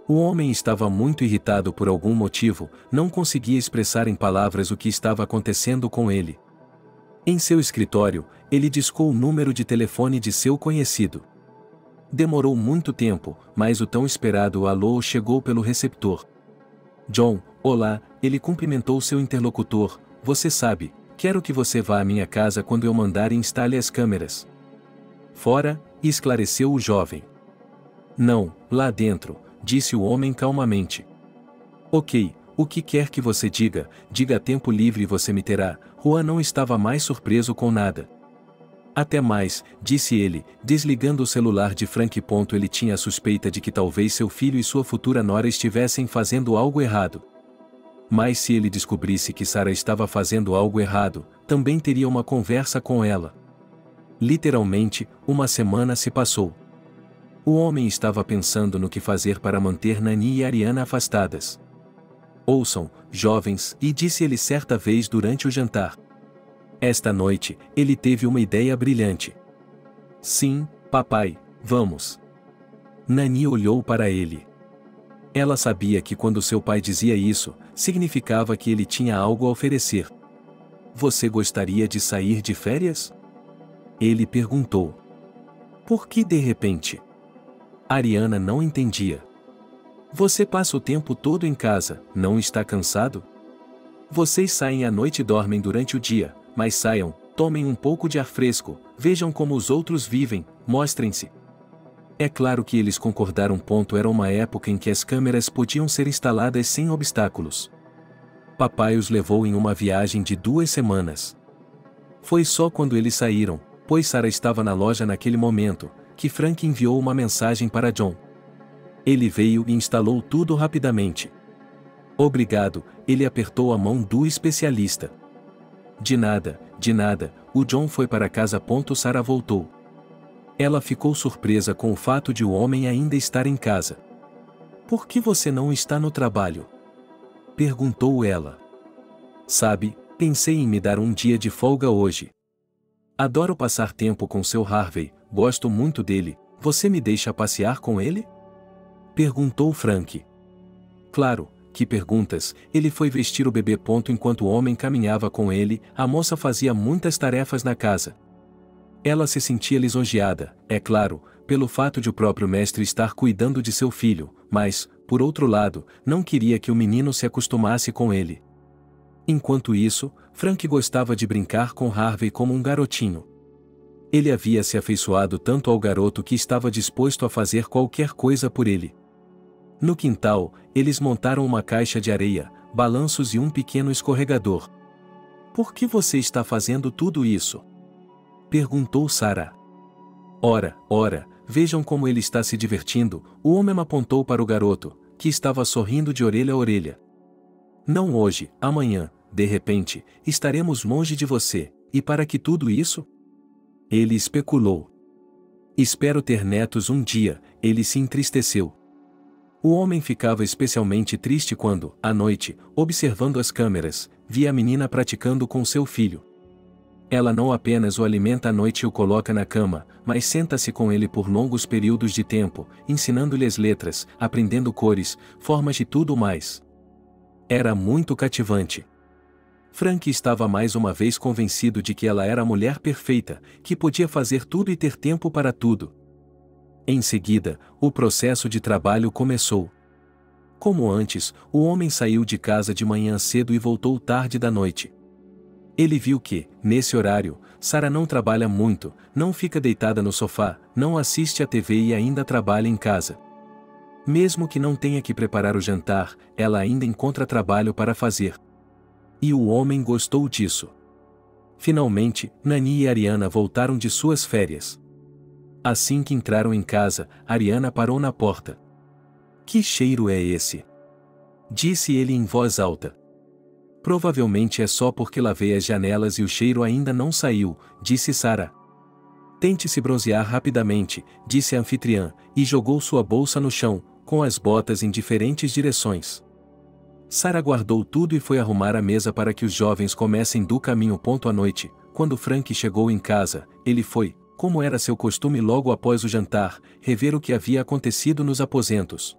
[SPEAKER 2] O homem estava muito irritado por algum motivo, não conseguia expressar em palavras o que estava acontecendo com ele. Em seu escritório, ele discou o número de telefone de seu conhecido. Demorou muito tempo, mas o tão esperado alô chegou pelo receptor. John, olá, ele cumprimentou seu interlocutor. Você sabe, quero que você vá à minha casa quando eu mandar e instale as câmeras. Fora, esclareceu o jovem. Não, lá dentro, disse o homem calmamente. Ok, o que quer que você diga, diga a tempo livre e você me terá. Juan não estava mais surpreso com nada. Até mais, disse ele, desligando o celular de Frank. Ele tinha a suspeita de que talvez seu filho e sua futura nora estivessem fazendo algo errado. Mas se ele descobrisse que Sara estava fazendo algo errado, também teria uma conversa com ela. Literalmente, uma semana se passou. O homem estava pensando no que fazer para manter Nani e Ariana afastadas. Ouçam, jovens, e disse ele certa vez durante o jantar. Esta noite, ele teve uma ideia brilhante. Sim, papai, vamos. Nani olhou para ele. Ela sabia que quando seu pai dizia isso, significava que ele tinha algo a oferecer. Você gostaria de sair de férias? Ele perguntou. Por que de repente? Ariana não entendia. Você passa o tempo todo em casa, não está cansado? Vocês saem à noite e dormem durante o dia, mas saiam, tomem um pouco de ar fresco, vejam como os outros vivem, mostrem-se. É claro que eles concordaram. Era uma época em que as câmeras podiam ser instaladas sem obstáculos. Papai os levou em uma viagem de 2 semanas. Foi só quando eles saíram, pois Sarah estava na loja naquele momento, que Frank enviou uma mensagem para John. Ele veio e instalou tudo rapidamente. Obrigado, ele apertou a mão do especialista. De nada, o John foi para casa. Sarah voltou. Ela ficou surpresa com o fato de o homem ainda estar em casa. Por que você não está no trabalho? Perguntou ela. Sabe, pensei em me dar um dia de folga hoje. Adoro passar tempo com seu Harvey, gosto muito dele. Você me deixa passear com ele? Perguntou Frank. Claro, que perguntas. Ele foi vestir o bebê. Enquanto o homem caminhava com ele, a moça fazia muitas tarefas na casa. Ela se sentia lisonjeada, é claro, pelo fato de o próprio mestre estar cuidando de seu filho, mas, por outro lado, não queria que o menino se acostumasse com ele. Enquanto isso, Frank gostava de brincar com Harvey como um garotinho. Ele havia se afeiçoado tanto ao garoto que estava disposto a fazer qualquer coisa por ele. No quintal, eles montaram uma caixa de areia, balanços e um pequeno escorregador. Por que você está fazendo tudo isso? Perguntou Sarah. Ora, vejam como ele está se divertindo. O homem apontou para o garoto, que estava sorrindo de orelha a orelha. Não hoje, amanhã, de repente, estaremos longe de você, e para que tudo isso? Ele especulou. Espero ter netos um dia, ele se entristeceu. O homem ficava especialmente triste quando, à noite, observando as câmeras, via a menina praticando com seu filho. Ela não apenas o alimenta à noite e o coloca na cama, mas senta-se com ele por longos períodos de tempo, ensinando-lhe as letras, aprendendo cores, formas e tudo mais. Era muito cativante. Frank estava mais uma vez convencido de que ela era a mulher perfeita, que podia fazer tudo e ter tempo para tudo. Em seguida, o processo de trabalho começou. Como antes, o homem saiu de casa de manhã cedo e voltou tarde da noite. Ele viu que, nesse horário, Sarah não trabalha muito, não fica deitada no sofá, não assiste à TV e ainda trabalha em casa. Mesmo que não tenha que preparar o jantar, ela ainda encontra trabalho para fazer. E o homem gostou disso. Finalmente, Nani e Ariana voltaram de suas férias. Assim que entraram em casa, Ariana parou na porta. Que cheiro é esse? Disse ele em voz alta. Provavelmente é só porque lavei as janelas e o cheiro ainda não saiu, disse Sarah. Tente se bronzear rapidamente, disse a anfitriã, e jogou sua bolsa no chão, com as botas em diferentes direções. Sarah guardou tudo e foi arrumar a mesa para que os jovens comessem do caminho. À noite, quando Frank chegou em casa, ele foi, como era seu costume logo após o jantar, rever o que havia acontecido nos aposentos.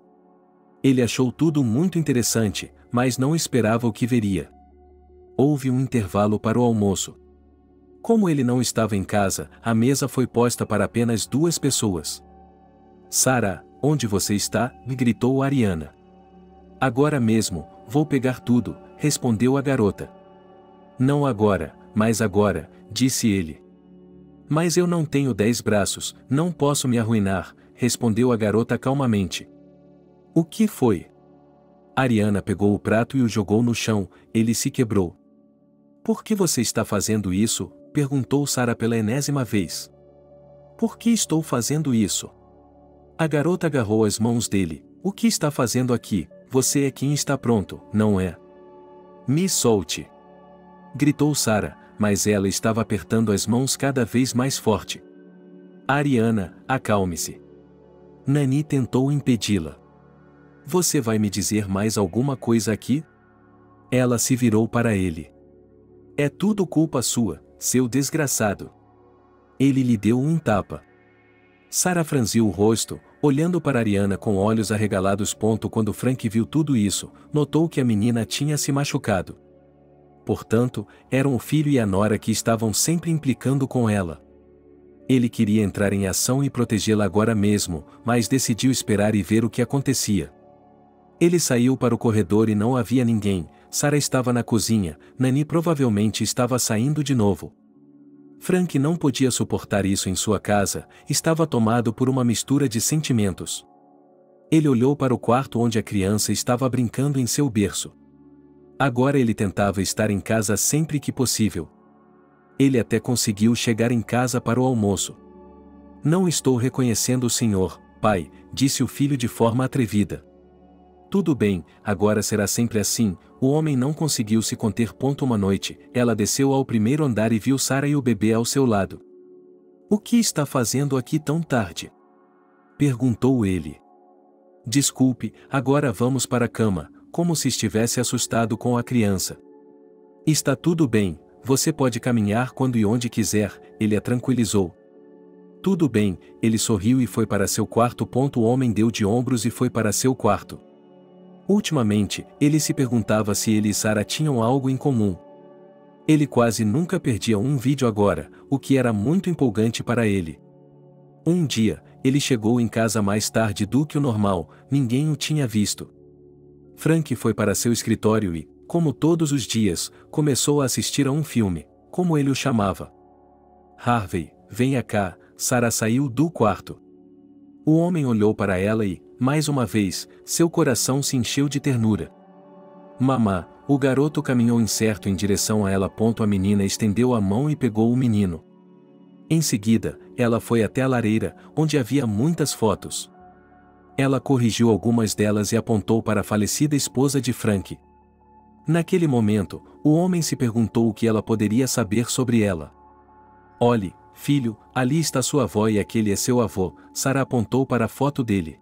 [SPEAKER 2] Ele achou tudo muito interessante, mas não esperava o que veria. Houve um intervalo para o almoço. Como ele não estava em casa, a mesa foi posta para apenas 2 pessoas. Sarah, onde você está? Me gritou Ariana. Agora mesmo, vou pegar tudo, respondeu a garota. Não agora, mas agora, disse ele. Mas eu não tenho 10 braços, não posso me arruinar, respondeu a garota calmamente. O que foi? Ariana pegou o prato e o jogou no chão, ele se quebrou. Por que você está fazendo isso? Perguntou Sarah pela enésima vez. Por que estou fazendo isso? A garota agarrou as mãos dele. O que está fazendo aqui? Você é quem está pronto, não é? Me solte! Gritou Sarah, mas ela estava apertando as mãos cada vez mais forte. Ariana, acalme-se. Nani tentou impedi-la. Você vai me dizer mais alguma coisa aqui? Ela se virou para ele. É tudo culpa sua, seu desgraçado. Ele lhe deu um tapa. Sarah franziu o rosto, olhando para Ariana com olhos arregalados. Quando Frank viu tudo isso, notou que a menina tinha se machucado. Portanto, eram o filho e a nora que estavam sempre implicando com ela. Ele queria entrar em ação e protegê-la agora mesmo, mas decidiu esperar e ver o que acontecia. Ele saiu para o corredor e não havia ninguém. Sarah estava na cozinha, Nani provavelmente estava saindo de novo. Frank não podia suportar isso em sua casa, estava tomado por uma mistura de sentimentos. Ele olhou para o quarto onde a criança estava brincando em seu berço. Agora ele tentava estar em casa sempre que possível. Ele até conseguiu chegar em casa para o almoço. Não estou reconhecendo o senhor, pai, disse o filho de forma atrevida. Tudo bem, agora será sempre assim. O homem não conseguiu se conter. Uma noite, ela desceu ao primeiro andar e viu Sarah e o bebê ao seu lado. O que está fazendo aqui tão tarde? Perguntou ele. Desculpe, agora vamos para a cama, como se estivesse assustado com a criança. Está tudo bem, você pode caminhar quando e onde quiser, ele a tranquilizou. Tudo bem, ele sorriu e foi para seu quarto. O homem deu de ombros e foi para seu quarto. Ultimamente, ele se perguntava se ele e Sarah tinham algo em comum. Ele quase nunca perdia um vídeo agora, o que era muito empolgante para ele. Um dia, ele chegou em casa mais tarde do que o normal, ninguém o tinha visto. Frank foi para seu escritório e, como todos os dias, começou a assistir a um filme, como ele o chamava. Harvey, venha cá, Sarah saiu do quarto. O homem olhou para ela e, mais uma vez, seu coração se encheu de ternura. Mamã, o garoto caminhou incerto em direção a ela. A menina estendeu a mão e pegou o menino. Em seguida, ela foi até a lareira, onde havia muitas fotos. Ela corrigiu algumas delas e apontou para a falecida esposa de Frank. Naquele momento, o homem se perguntou o que ela poderia saber sobre ela. Olhe, filho, ali está sua avó e aquele é seu avô, Sarah apontou para a foto dele.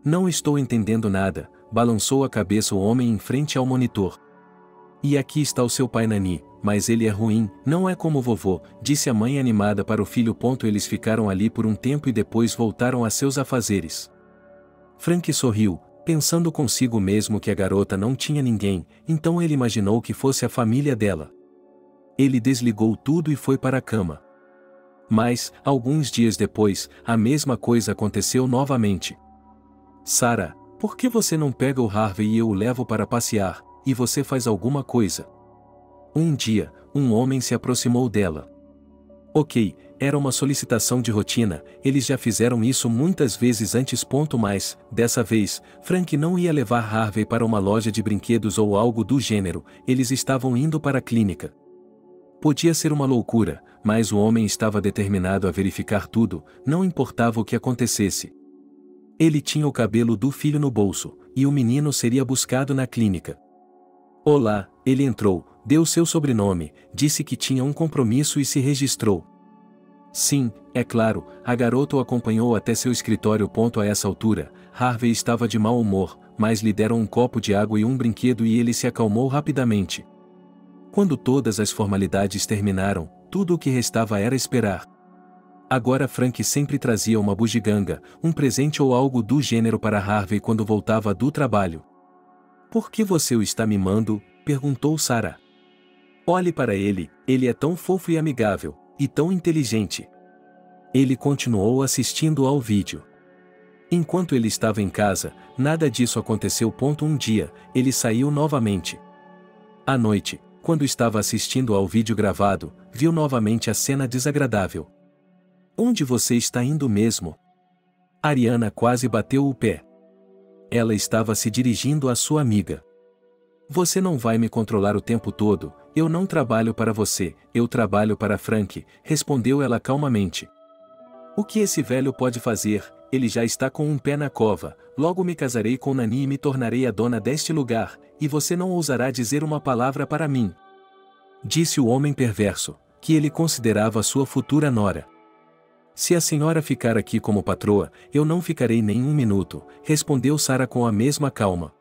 [SPEAKER 2] Não estou entendendo nada, balançou a cabeça o homem em frente ao monitor. E aqui está o seu pai Nani, mas ele é ruim, não é como vovô, disse a mãe animada para o filho. Eles ficaram ali por um tempo e depois voltaram a seus afazeres. Frank sorriu, pensando consigo mesmo que a garota não tinha ninguém, então ele imaginou que fosse a família dela. Ele desligou tudo e foi para a cama. Mas, alguns dias depois, a mesma coisa aconteceu novamente. Sarah, por que você não pega o Harvey e eu o levo para passear, e você faz alguma coisa? Um dia, um homem se aproximou dela. Ok, era uma solicitação de rotina, eles já fizeram isso muitas vezes antes. Mas, dessa vez, Frank não ia levar Harvey para uma loja de brinquedos ou algo do gênero, eles estavam indo para a clínica. Podia ser uma loucura, mas o homem estava determinado a verificar tudo, não importava o que acontecesse. Ele tinha o cabelo do filho no bolso, e o menino seria buscado na clínica. Olá, ele entrou, deu seu sobrenome, disse que tinha um compromisso e se registrou. Sim, é claro, a garota o acompanhou até seu escritório. A essa altura, Harvey estava de mau humor, mas lhe deram um copo de água e um brinquedo e ele se acalmou rapidamente. Quando todas as formalidades terminaram, tudo o que restava era esperar. Agora Frank sempre trazia uma bugiganga, um presente ou algo do gênero para Harvey quando voltava do trabalho. Por que você o está mimando? Perguntou Sarah. Olhe para ele, ele é tão fofo e amigável, e tão inteligente. Ele continuou assistindo ao vídeo. Enquanto ele estava em casa, nada disso aconteceu. Um dia, ele saiu novamente. À noite, quando estava assistindo ao vídeo gravado, viu novamente a cena desagradável. Onde você está indo mesmo? Ariana quase bateu o pé. Ela estava se dirigindo à sua amiga. Você não vai me controlar o tempo todo, eu não trabalho para você, eu trabalho para Frank, respondeu ela calmamente. O que esse velho pode fazer? Ele já está com um pé na cova, logo me casarei com Nani e me tornarei a dona deste lugar, e você não ousará dizer uma palavra para mim. Disse o homem perverso, que ele considerava sua futura nora. Se a senhora ficar aqui como patroa, eu não ficarei nem um minuto, respondeu Sarah com a mesma calma.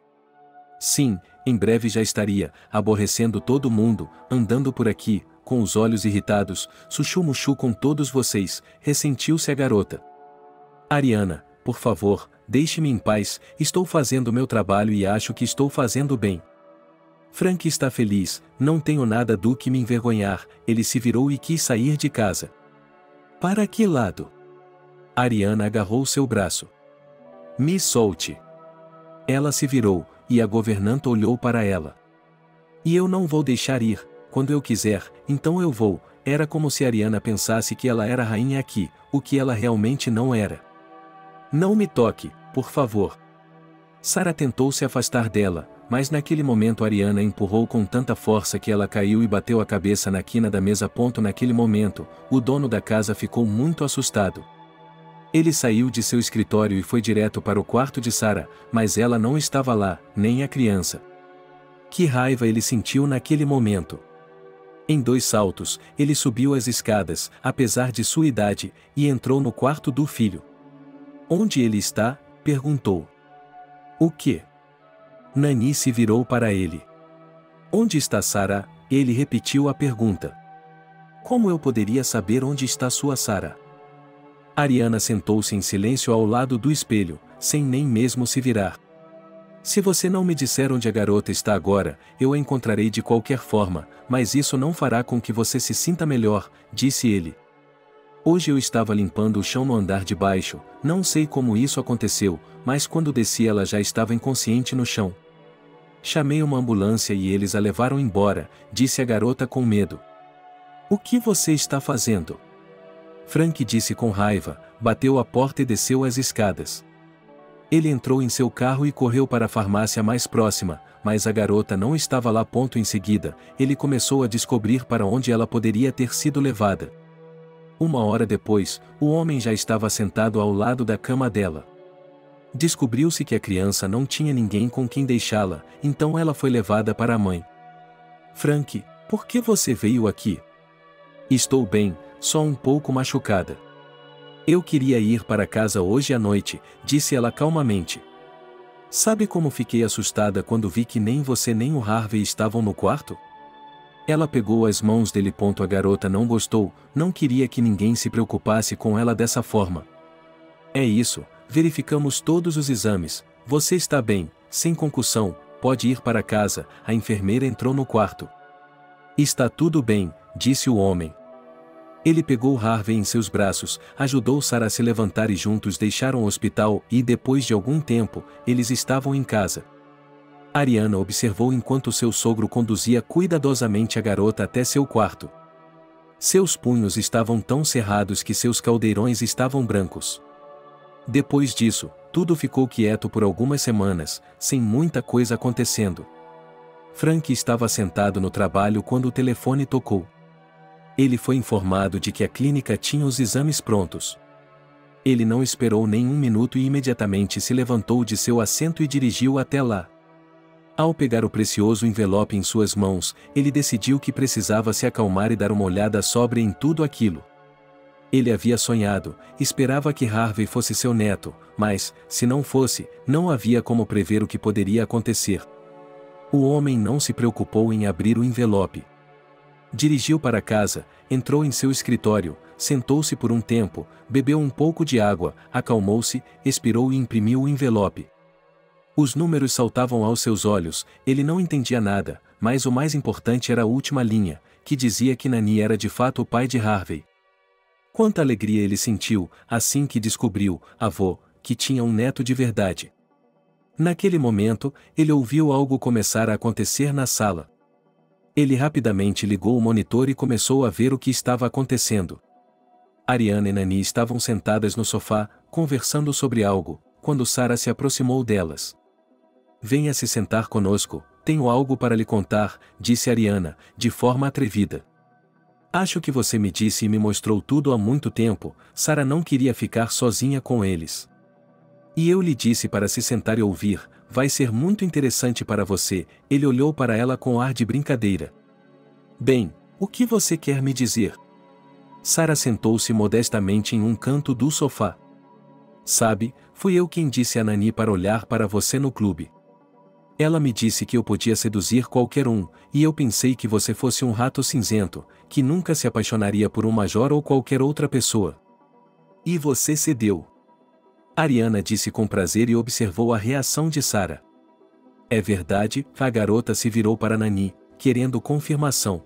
[SPEAKER 2] Sim, em breve já estaria, aborrecendo todo mundo, andando por aqui, com os olhos irritados, suchu-muchu com todos vocês, ressentiu-se a garota. Ariana, por favor, deixe-me em paz, estou fazendo meu trabalho e acho que estou fazendo bem. Frank está feliz, não tenho nada do que me envergonhar, ele se virou e quis sair de casa. Para que lado? Ariana agarrou seu braço. Me solte. Ela se virou, e a governanta olhou para ela. E eu não vou deixar ir, quando eu quiser, então eu vou, Era como se Ariana pensasse que ela era rainha aqui, o que ela realmente não era. Não me toque, por favor. Sara tentou se afastar dela, mas naquele momento Ariana empurrou com tanta força que ela caiu e bateu a cabeça na quina da mesa. Naquele momento, o dono da casa ficou muito assustado. Ele saiu de seu escritório e foi direto para o quarto de Sara, mas ela não estava lá, nem a criança. Que raiva ele sentiu naquele momento! Em 2 saltos, ele subiu as escadas, apesar de sua idade, e entrou no quarto do filho. Onde ele está? Perguntou. O quê? Nani se virou para ele. Onde está Sara? Ele repetiu a pergunta. Como eu poderia saber onde está sua Sara? Ariana sentou-se em silêncio ao lado do espelho, sem nem mesmo se virar. Se você não me disser onde a garota está agora, eu a encontrarei de qualquer forma, mas isso não fará com que você se sinta melhor, disse ele. Hoje eu estava limpando o chão no andar de baixo, não sei como isso aconteceu, mas quando desci ela já estava inconsciente no chão. Chamei uma ambulância e eles a levaram embora, disse a garota com medo. O que você está fazendo? Frank disse com raiva, bateu a porta e desceu as escadas. Ele entrou em seu carro e correu para a farmácia mais próxima, mas a garota não estava lá. Em seguida, ele começou a descobrir para onde ela poderia ter sido levada. 1 hora depois, o homem já estava sentado ao lado da cama dela. Descobriu-se que a criança não tinha ninguém com quem deixá-la, então ela foi levada para a mãe. Frank, por que você veio aqui? Estou bem, só um pouco machucada. Eu queria ir para casa hoje à noite, disse ela calmamente. Sabe como fiquei assustada quando vi que nem você nem o Harvey estavam no quarto? Ela pegou as mãos dele. A garota não gostou, não queria que ninguém se preocupasse com ela dessa forma. É isso, verificamos todos os exames, você está bem, sem concussão, pode ir para casa. A enfermeira entrou no quarto. Está tudo bem, disse o homem. Ele pegou Harvey em seus braços, ajudou Sara a se levantar e juntos deixaram o hospital e depois de algum tempo, eles estavam em casa. Ariana observou enquanto seu sogro conduzia cuidadosamente a garota até seu quarto. Seus punhos estavam tão cerrados que seus caldeirões estavam brancos. Depois disso, tudo ficou quieto por algumas semanas, sem muita coisa acontecendo. Frank estava sentado no trabalho quando o telefone tocou. Ele foi informado de que a clínica tinha os exames prontos. Ele não esperou nem 1 minuto e imediatamente se levantou de seu assento e dirigiu até lá. Ao pegar o precioso envelope em suas mãos, ele decidiu que precisava se acalmar e dar uma olhada sóbria em tudo aquilo. Ele havia sonhado, esperava que Harvey fosse seu neto, mas, se não fosse, não havia como prever o que poderia acontecer. O homem não se preocupou em abrir o envelope. Dirigiu para casa, entrou em seu escritório, sentou-se por um tempo, bebeu um pouco de água, acalmou-se, expirou e imprimiu o envelope. Os números saltavam aos seus olhos, ele não entendia nada, mas o mais importante era a última linha, que dizia que Nani era de fato o pai de Harvey. Quanta alegria ele sentiu, assim que descobriu, avô, que tinha um neto de verdade. Naquele momento, ele ouviu algo começar a acontecer na sala. Ele rapidamente ligou o monitor e começou a ver o que estava acontecendo. Ariana e Nani estavam sentadas no sofá, conversando sobre algo, quando Sara se aproximou delas. Venha se sentar conosco, tenho algo para lhe contar, disse Ariana, de forma atrevida. Acho que você me disse e me mostrou tudo há muito tempo, Sara não queria ficar sozinha com eles. E eu lhe disse para se sentar e ouvir, vai ser muito interessante para você, ele olhou para ela com ar de brincadeira. Bem, o que você quer me dizer? Sara sentou-se modestamente em um canto do sofá. Sabe, fui eu quem disse a Nani para olhar para você no clube. Ela me disse que eu podia seduzir qualquer um, e eu pensei que você fosse um rato cinzento, que nunca se apaixonaria por um major ou qualquer outra pessoa. E você cedeu. Ariana disse com prazer e observou a reação de Sara. É verdade, a garota se virou para Nani, querendo confirmação.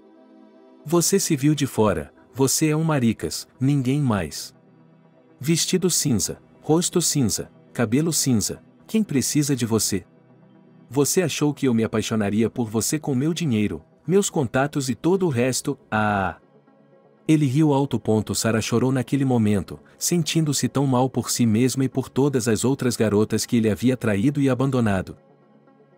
[SPEAKER 2] Você se viu de fora, você é um maricas, ninguém mais. Vestido cinza, rosto cinza, cabelo cinza, quem precisa de você? Você achou que eu me apaixonaria por você com meu dinheiro, meus contatos e todo o resto? Ah! Ele riu alto. Sarah chorou naquele momento, sentindo-se tão mal por si mesma e por todas as outras garotas que ele havia traído e abandonado.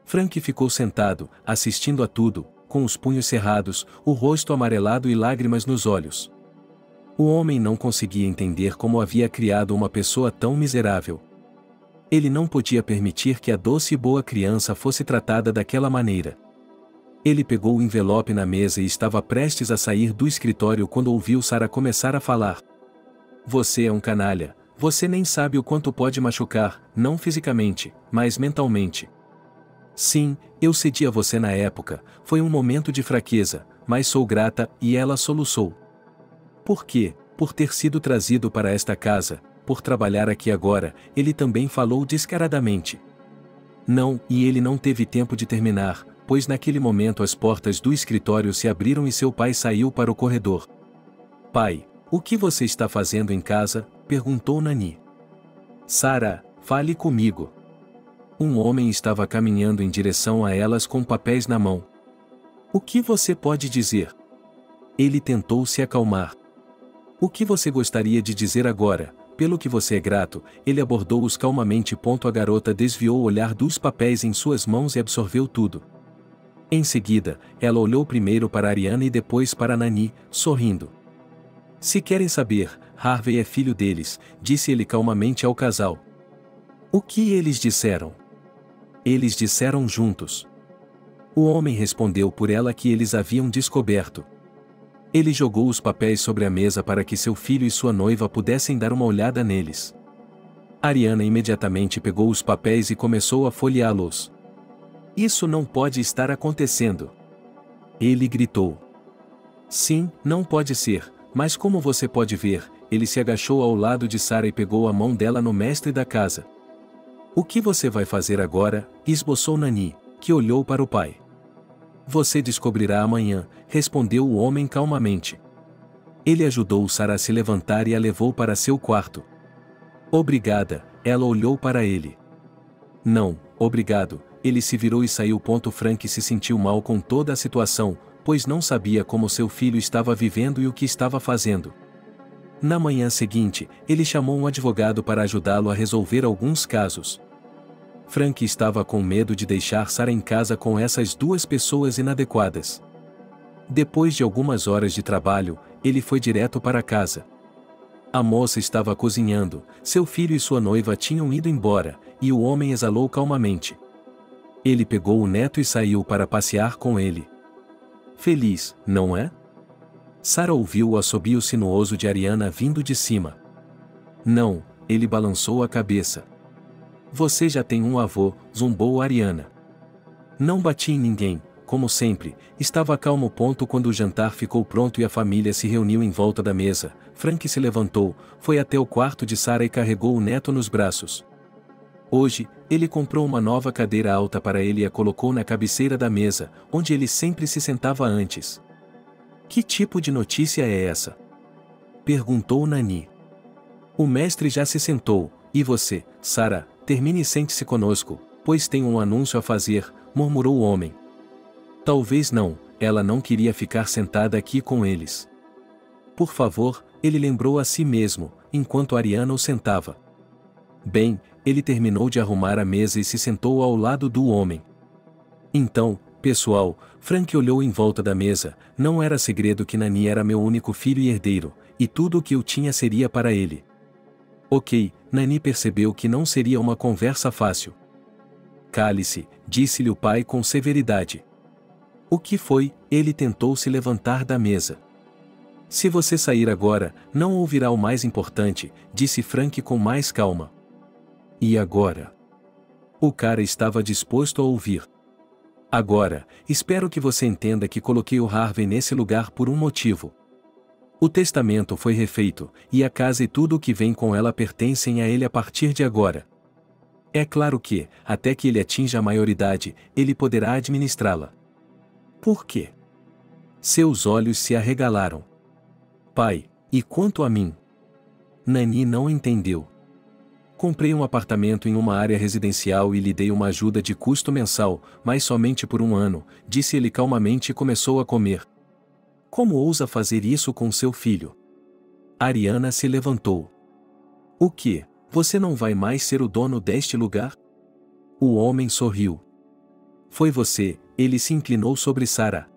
[SPEAKER 2] Frank ficou sentado, assistindo a tudo, com os punhos cerrados, o rosto amarelado e lágrimas nos olhos. O homem não conseguia entender como havia criado uma pessoa tão miserável. Ele não podia permitir que a doce e boa criança fosse tratada daquela maneira. Ele pegou o envelope na mesa e estava prestes a sair do escritório quando ouviu Sarah começar a falar. Você é um canalha, você nem sabe o quanto pode machucar, não fisicamente, mas mentalmente. Sim, eu cedi a você na época, foi um momento de fraqueza, mas sou grata, e ela soluçou. Por quê? Por ter sido trazido para esta casa, por trabalhar aqui agora, ele também falou descaradamente. Não, e ele não teve tempo de terminar, pois naquele momento as portas do escritório se abriram e seu pai saiu para o corredor. Pai, o que você está fazendo em casa? Perguntou Nani. Sarah, fale comigo. Um homem estava caminhando em direção a elas com papéis na mão. O que você pode dizer? Ele tentou se acalmar. O que você gostaria de dizer agora? Pelo que você é grato, ele abordou-os calmamente. A garota desviou o olhar dos papéis em suas mãos e absorveu tudo. Em seguida, ela olhou primeiro para Ariana e depois para Nani, sorrindo. Se querem saber, Harvey é filho deles, disse ele calmamente ao casal. O que eles disseram? Eles disseram juntos. O homem respondeu por ela que eles haviam descoberto. Ele jogou os papéis sobre a mesa para que seu filho e sua noiva pudessem dar uma olhada neles. Ariana imediatamente pegou os papéis e começou a folheá-los. Isso não pode estar acontecendo. Ele gritou. Sim, não pode ser, mas como você pode ver, ele se agachou ao lado de Sarah e pegou a mão dela no mestre da casa. O que você vai fazer agora? Esboçou Nani, que olhou para o pai. Você descobrirá amanhã, respondeu o homem calmamente. Ele ajudou Sarah a se levantar e a levou para seu quarto. Obrigada, ela olhou para ele. Não, obrigado, ele se virou e saiu. Frank se sentiu mal com toda a situação, pois não sabia como seu filho estava vivendo e o que estava fazendo. Na manhã seguinte, ele chamou um advogado para ajudá-lo a resolver alguns casos. Frank estava com medo de deixar Sarah em casa com essas duas pessoas inadequadas. Depois de algumas horas de trabalho, ele foi direto para casa. A moça estava cozinhando, seu filho e sua noiva tinham ido embora, e o homem exalou calmamente. Ele pegou o neto e saiu para passear com ele. Feliz, não é? Sarah ouviu o assobio sinuoso de Ariana vindo de cima. Não, ele balançou a cabeça. Você já tem um avô, zombou Ariana. Não bati em ninguém, como sempre, estava calmo. Quando o jantar ficou pronto e a família se reuniu em volta da mesa, Frank se levantou, foi até o quarto de Sarah e carregou o neto nos braços. Hoje, ele comprou uma nova cadeira alta para ele e a colocou na cabeceira da mesa, onde ele sempre se sentava antes. Que tipo de notícia é essa? Perguntou Nani. O mestre já se sentou, e você, Sarah, termine e sente-se conosco, pois tenho um anúncio a fazer, murmurou o homem. Talvez não, ela não queria ficar sentada aqui com eles. Por favor, ele lembrou a si mesmo, enquanto Ariana o sentava. Bem, ele terminou de arrumar a mesa e se sentou ao lado do homem. Então, pessoal, Frank olhou em volta da mesa, não era segredo que Nani era meu único filho e herdeiro, e tudo o que eu tinha seria para ele. Ok, Nani percebeu que não seria uma conversa fácil. Cale-se, disse-lhe o pai com severidade. O que foi? Ele tentou se levantar da mesa. Se você sair agora, não ouvirá o mais importante, disse Frank com mais calma. E agora? O cara estava disposto a ouvir. Agora, espero que você entenda que coloquei o Harvey nesse lugar por um motivo. O testamento foi refeito, e a casa e tudo o que vem com ela pertencem a ele a partir de agora. É claro que, até que ele atinja a maioridade, ele poderá administrá-la. Por quê? Seus olhos se arregalaram. Pai, e quanto a mim? Nani não entendeu. Comprei um apartamento em uma área residencial e lhe dei uma ajuda de custo mensal, mas somente por um ano, disse ele calmamente e começou a comer. Como ousa fazer isso com seu filho? Ariana se levantou. O que? Você não vai mais ser o dono deste lugar? O homem sorriu. Foi você, ele se inclinou sobre Sarah.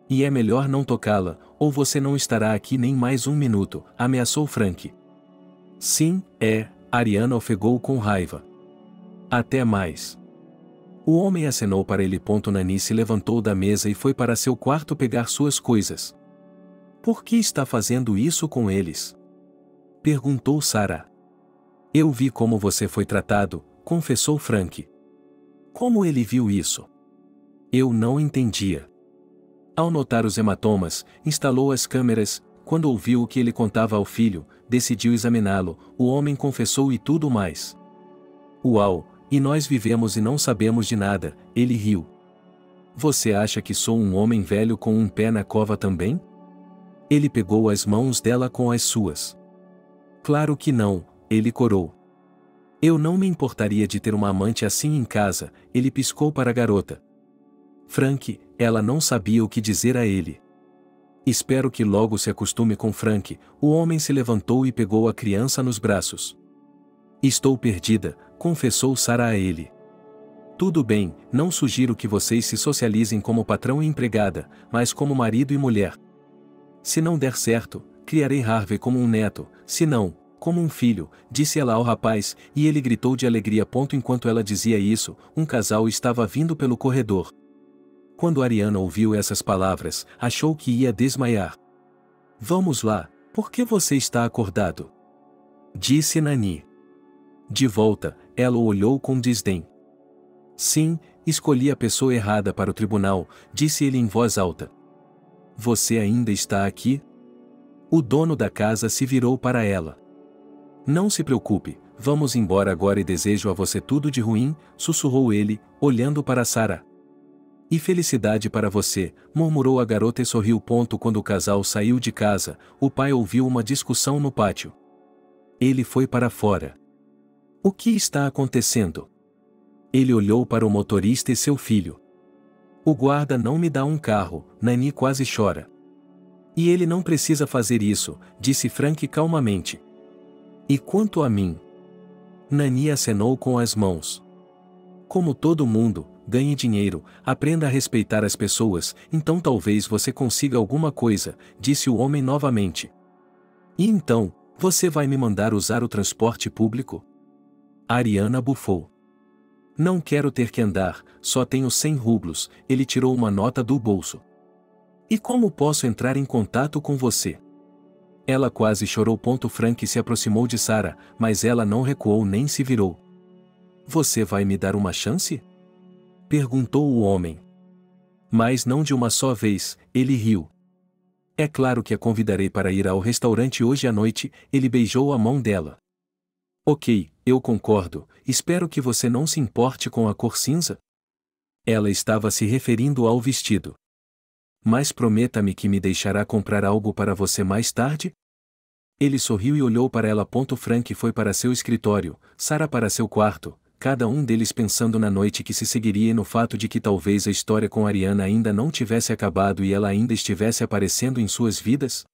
[SPEAKER 2] E é melhor não tocá-la, ou você não estará aqui nem mais um minuto, ameaçou Frank. Sim, Ariana ofegou com raiva. Até mais. O homem acenou para ele. Nani se levantou da mesa e foi para seu quarto pegar suas coisas. Por que está fazendo isso com eles? Perguntou Sarah. Eu vi como você foi tratado, confessou Frank. Como ele viu isso? Eu não entendia. Ao notar os hematomas, instalou as câmeras. Quando ouviu o que ele contava ao filho, decidiu examiná-lo. O homem confessou e tudo mais. Uau, e nós vivemos e não sabemos de nada, ele riu. Você acha que sou um homem velho com um pé na cova também? Ele pegou as mãos dela com as suas. Claro que não, ele corou. Eu não me importaria de ter uma amante assim em casa, ele piscou para a garota. Frank, ela não sabia o que dizer a ele. Espero que logo se acostume com Frank. O homem se levantou e pegou a criança nos braços. Estou perdida, confessou Sarah a ele. Tudo bem, não sugiro que vocês se socializem como patrão e empregada, mas como marido e mulher. Se não der certo, criarei Harvey como um neto, se não, como um filho, disse ela ao rapaz, e ele gritou de alegria. Enquanto ela dizia isso, um casal estava vindo pelo corredor. Quando Ariana ouviu essas palavras, achou que ia desmaiar. Vamos lá, por que você está acordado? Disse Nani. De volta, ela o olhou com desdém. Sim, escolhi a pessoa errada para o tribunal, disse ele em voz alta. Você ainda está aqui? O dono da casa se virou para ela. Não se preocupe, vamos embora agora e desejo a você tudo de ruim, sussurrou ele, olhando para Sarah. E felicidade para você, murmurou a garota e sorriu. Quando o casal saiu de casa, o pai ouviu uma discussão no pátio. Ele foi para fora. O que está acontecendo? Ele olhou para o motorista e seu filho. O guarda não me dá um carro, Nani quase chora. E ele não precisa fazer isso, disse Frank calmamente. E quanto a mim? Nani acenou com as mãos. Como todo mundo, ganhe dinheiro, aprenda a respeitar as pessoas, então talvez você consiga alguma coisa, disse o homem novamente. E então, você vai me mandar usar o transporte público? Ariana bufou. Não quero ter que andar, só tenho 100 rublos, ele tirou uma nota do bolso. E como posso entrar em contato com você? Ela quase chorou. Frank se aproximou de Sarah, mas ela não recuou nem se virou. Você vai me dar uma chance? Perguntou o homem. Mas não de uma só vez, ele riu. É claro que a convidarei para ir ao restaurante hoje à noite, ele beijou a mão dela. Ok, eu concordo, espero que você não se importe com a cor cinza. Ela estava se referindo ao vestido. Mas prometa-me que me deixará comprar algo para você mais tarde? Ele sorriu e olhou para ela. Frank foi para seu escritório, Sarah para seu quarto, cada um deles pensando na noite que se seguiria e no fato de que talvez a história com Ariana ainda não tivesse acabado e ela ainda estivesse aparecendo em suas vidas.